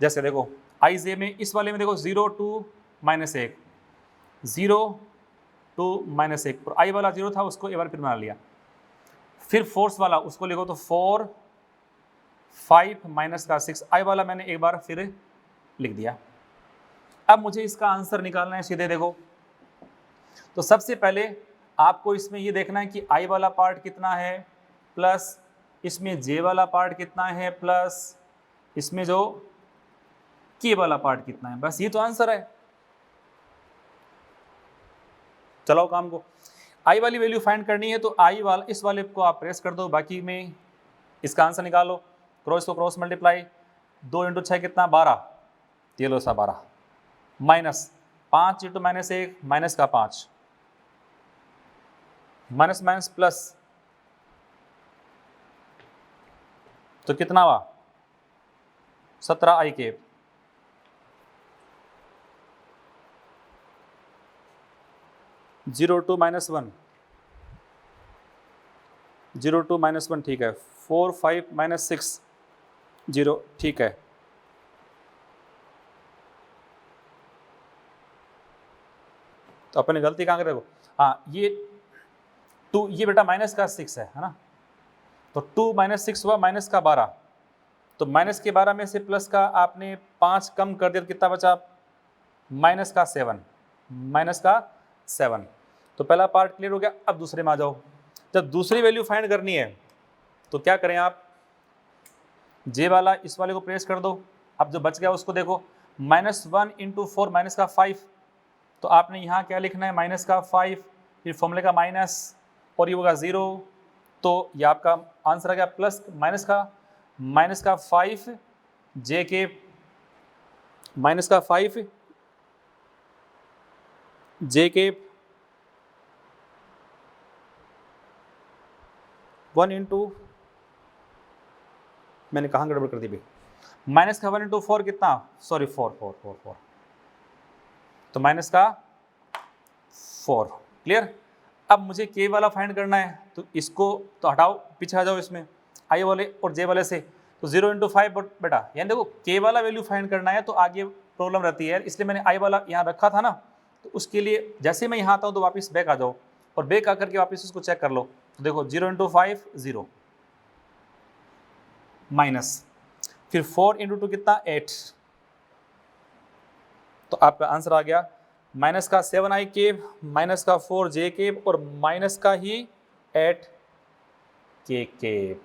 Speaker 1: जैसे देखो आई जे में, इस वाले में देखो 0 2 -1, 0 2 -1, और आई वाला 0 था उसको एक बार फिर बना लिया। फिर फोर्स वाला उसको लिखो तो 4 5 माइनस का 6, आई वाला मैंने एक बार फिर लिख दिया। अब मुझे इसका आंसर निकालना है सीधे। देखो तो सबसे पहले आपको इसमें ये देखना है कि आई वाला पार्ट कितना है, प्लस इसमें जे वाला पार्ट कितना है प्लस इसमें जो के वाला पार्ट कितना है, बस ये तो आंसर है। चलाओ काम को। आई वाली वैल्यू फाइंड करनी है तो आई वाला इस वाले को आप प्रेस कर दो, बाकी में इसका आंसर निकालो। क्रॉस को क्रॉस मल्टीप्लाई, 2 × 6 कितना 12, ये लो सा 12 माइनस 5 × -1 माइनस का 5 माइनस माइनस प्लस, तो कितना हुआ 17 आई के 0 2 -1 0 2 -1 ठीक है, 4 5 -6 0 ठीक है। तो अपने गलती कहाँ कर देखो, हाँ ये 2 ये बेटा माइनस का 6 है ना, तो 2 - 6 हुआ माइनस का 12, तो माइनस के 12 में से प्लस का आपने 5 कम कर दिया, कितना बचा माइनस का 7 माइनस का 7। तो पहला पार्ट क्लियर हो गया। अब दूसरे में आ जाओ। जब दूसरी वैल्यू फाइंड करनी है तो क्या करें आप, जे वाला इस वाले को प्रेस कर दो। अब जो बच गया उसको देखो, -1 × 4 माइनस का 5, तो आपने यहाँ क्या लिखना है माइनस का 5, फिर फॉर्मूले का माइनस और ये होगा 0, तो ये आपका आंसर आ गया प्लस माइनस का 5 जे के माइनस का 5 जे के 1 × मैंने कहाँ गड़बड़ कर दी भाई, माइनस का 1 × 4 कितना, सॉरी 4, तो माइनस का 4 क्लियर। अब मुझे के वाला फाइंड करना है, तो इसको तो हटाओ, पीछे आ जाओ इसमें आई वाले और जे वाले से, तो 0 × 5 बेटा, यानी देखो के वाला वैल्यू फाइंड करना है तो आगे प्रॉब्लम रहती है, इसलिए मैंने आई वाला यहाँ रखा था ना, तो उसके लिए जैसे मैं यहाँ आता हूँ तो वापस बैक आ जाओ और बैक आकर के वापस उसको चेक कर लो। तो देखो 0 × 5 0 माइनस, फिर 4 × 2 कितना 8, तो आपका आंसर आ गया माइनस का 7 आई केब माइनस का 4 जे केब और माइनस का ही 8 के केब।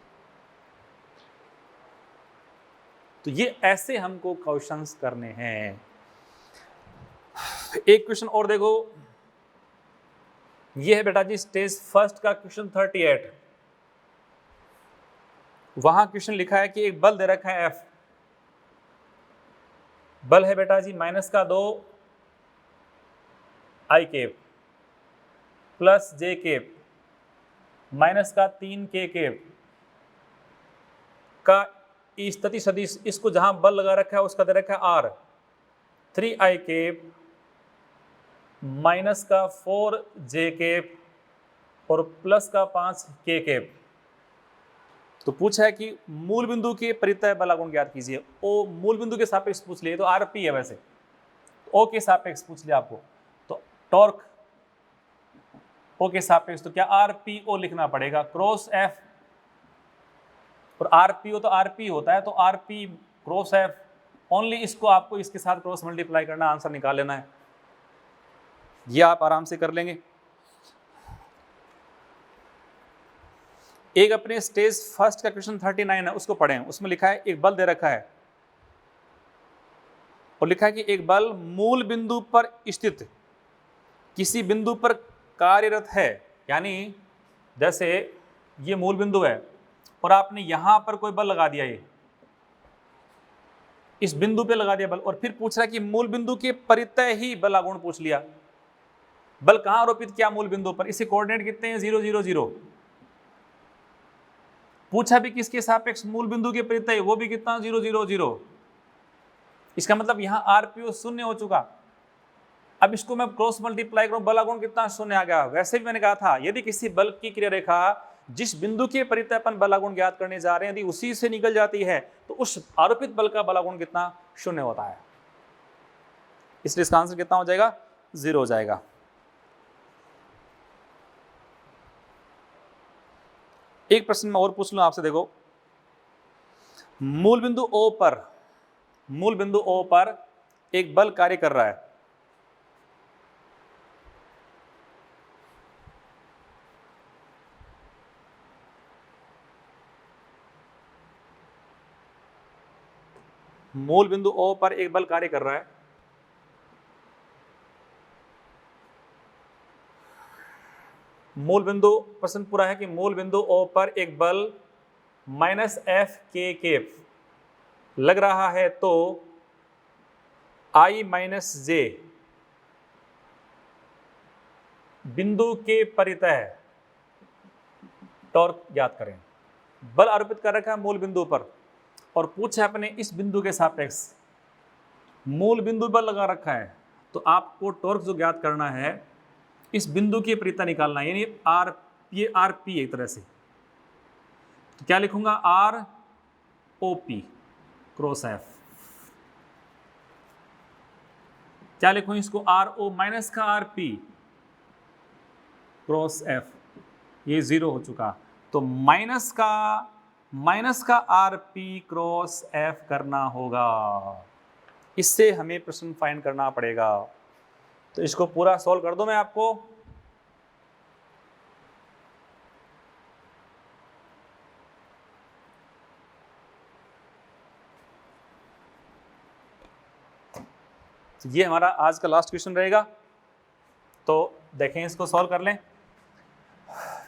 Speaker 1: तो ये ऐसे हमको क्वेश्चंस करने हैं। एक क्वेश्चन और देखो, ये है बेटा जी स्टेज फर्स्ट का क्वेश्चन 38। वहां क्वेश्चन लिखा है कि एक बल दे रखा है F, बल है बेटा जी माइनस का 2 आई केब प्लस जे केब माइनस का 3 के केब का स्थिति सदिश, इसको जहां बल लगा रखा है उसका दे रखा है R, 3 आई केब माइनस का 4 जे केब और प्लस का 5 के केब। तो पूछा है कि मूल बिंदु के परितः बलागुण ज्ञात कीजिए। ओ मूल बिंदु के सापेक्ष पूछ लिए, तो आरपी है वैसे, ओ के सापेक्ष पूछ लिया आपको, तो टॉर्क ओ के सापेक्ष, तो क्या आरपीओ लिखना पड़ेगा, क्रॉस एफ, और आरपीओ तो आरपी होता है, तो आरपी क्रॉस एफ ओनली, इसको आपको इसके साथ क्रॉस मल्टीप्लाई करना, आंसर निकाल लेना है। ये आप आराम से कर लेंगे। एक अपने स्टेज फर्स्ट का क्वेश्चन 39 है, उसको पढ़ें। उसमें लिखा है एक बल दे रखा है और लिखा है कि एक बल मूल बिंदु पर स्थित किसी बिंदु पर कार्यरत है, यानी जैसे ये मूल बिंदु है और आपने यहां पर कोई बल लगा दिया, ये इस बिंदु पे लगा दिया बल, और फिर पूछ रहा है कि मूल बिंदु के परितः ही बलागुण पूछ लिया। बल कहां आरोपित किया, मूल बिंदु पर, इसके कोऑर्डिनेट कितने हैं 0 0 0। पूछा भी किसके सापेक्ष, मूल बिंदु के परितः, वो भी कितना 0 0 0। इसका मतलब यहां आरपीओ 0 हो चुका। अब इसको मैं क्रॉस मल्टीप्लाई करूं, बलागुण कितना 0 आ गया। वैसे भी मैंने कहा था यदि किसी बल की क्रिया रेखा जिस बिंदु के परितः अपन बलागुण ज्ञात करने जा रहे हैं, यदि उसी से निकल जाती है तो उस आरोपित बल का बलागुण कितना 0 होता है। इसलिए इसका आंसर कितना हो जाएगा 0 हो जाएगा। एक प्रश्न मैं और पूछ लूं आपसे, देखो मूल बिंदु O पर एक बल कार्य कर रहा है, मूल बिंदु O पर एक बल कार्य कर रहा है, मूल बिंदु, प्रश्न पूरा है कि मूल बिंदु O पर एक बल -F लग रहा है, तो I - J बिंदु के परितः टॉर्क ज्ञात करें। बल आरोपित कर रखा है मूल बिंदु पर और पूछा अपने इस बिंदु के सापेक्ष मूल बिंदु पर लगा रखा है, तो आपको टॉर्क जो ज्ञात करना है इस बिंदु की परितः निकालना है, यानी आर, ये आर पी एक तरह से। तो क्या लिखूंगा, r o p cross F. क्या लिखूं इसको, आर ओ माइनस का आर पी क्रॉस एफ। ये 0 हो चुका, तो माइनस का आर पी क्रॉस एफ करना होगा। इससे हमें प्रश्न फाइंड करना पड़ेगा। तो इसको पूरा सॉल्व कर दो मैं आपको। तो ये हमारा आज का लास्ट क्वेश्चन रहेगा, तो देखें इसको सॉल्व कर लें।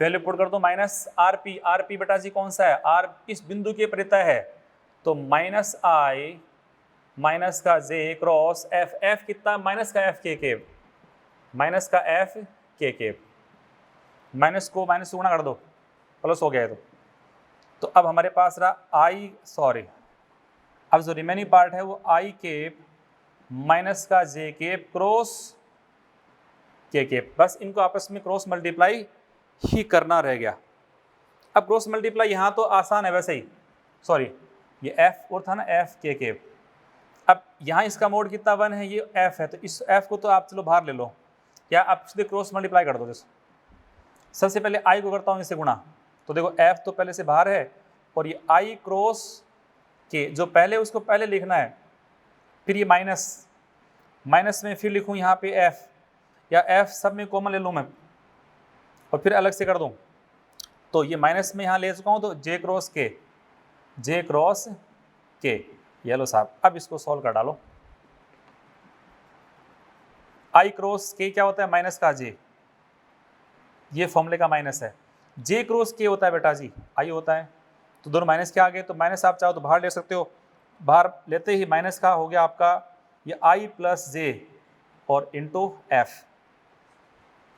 Speaker 1: वैल्यू पुट कर दो, -आर पी बेटा जी कौन सा है, आर इस बिंदु के परितः है, तो -I माइनस का J क्रॉस एफ। एफ कितना, माइनस का एफ के केप, माइनस का एफ के केप। माइनस को माइनस से गुणा कर दो, प्लस हो गया है। तो अब हमारे पास रहा अब जो रिमेनिंग पार्ट है वो I केप माइनस का J केप क्रॉस के केप। बस इनको आपस में क्रॉस मल्टीप्लाई ही करना रह गया। अब क्रॉस मल्टीप्लाई यहाँ तो आसान है वैसे ही, ये f और था ना f के केप। अब यहाँ इसका मोड कितना 1 है, ये f है, तो इस f को तो आप चलो बाहर ले लो, या आप सीधे क्रॉस मल्टीप्लाई कर दो। जैसे सबसे पहले I को करता हूँ इससे गुणा, तो देखो f तो पहले से बाहर है और ये I क्रॉस के जो पहले उसको पहले लिखना है, फिर ये माइनस में फिर लिखूँ यहाँ पे f, या f सब में कॉमन ले लूँ मैं और फिर अलग से कर दूँ। तो ये माइनस में यहाँ ले चुका हूँ, तो J क्रॉस के ये लो साहब। अब इसको सॉल्व कर डालो। I क्रॉस के क्या होता है, माइनस का J, ये फॉर्मूले का माइनस है। J क्रॉस के होता है बेटा जी I होता है, तो दोनों माइनस के आ गए, तो माइनस आप चाहो तो बाहर ले सकते हो। बाहर लेते ही माइनस का हो गया आपका ये I प्लस J और इंटू F।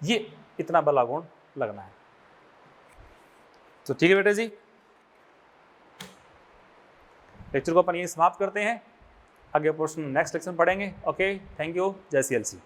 Speaker 1: ये इतना बला गुण लगना है। तो ठीक है बेटे जी, लेक्चर को अपन यही समाप्त करते हैं। आगे प्रश्न नेक्स्ट लेक्चर पढ़ेंगे। ओके, थैंक यू, जय CLC।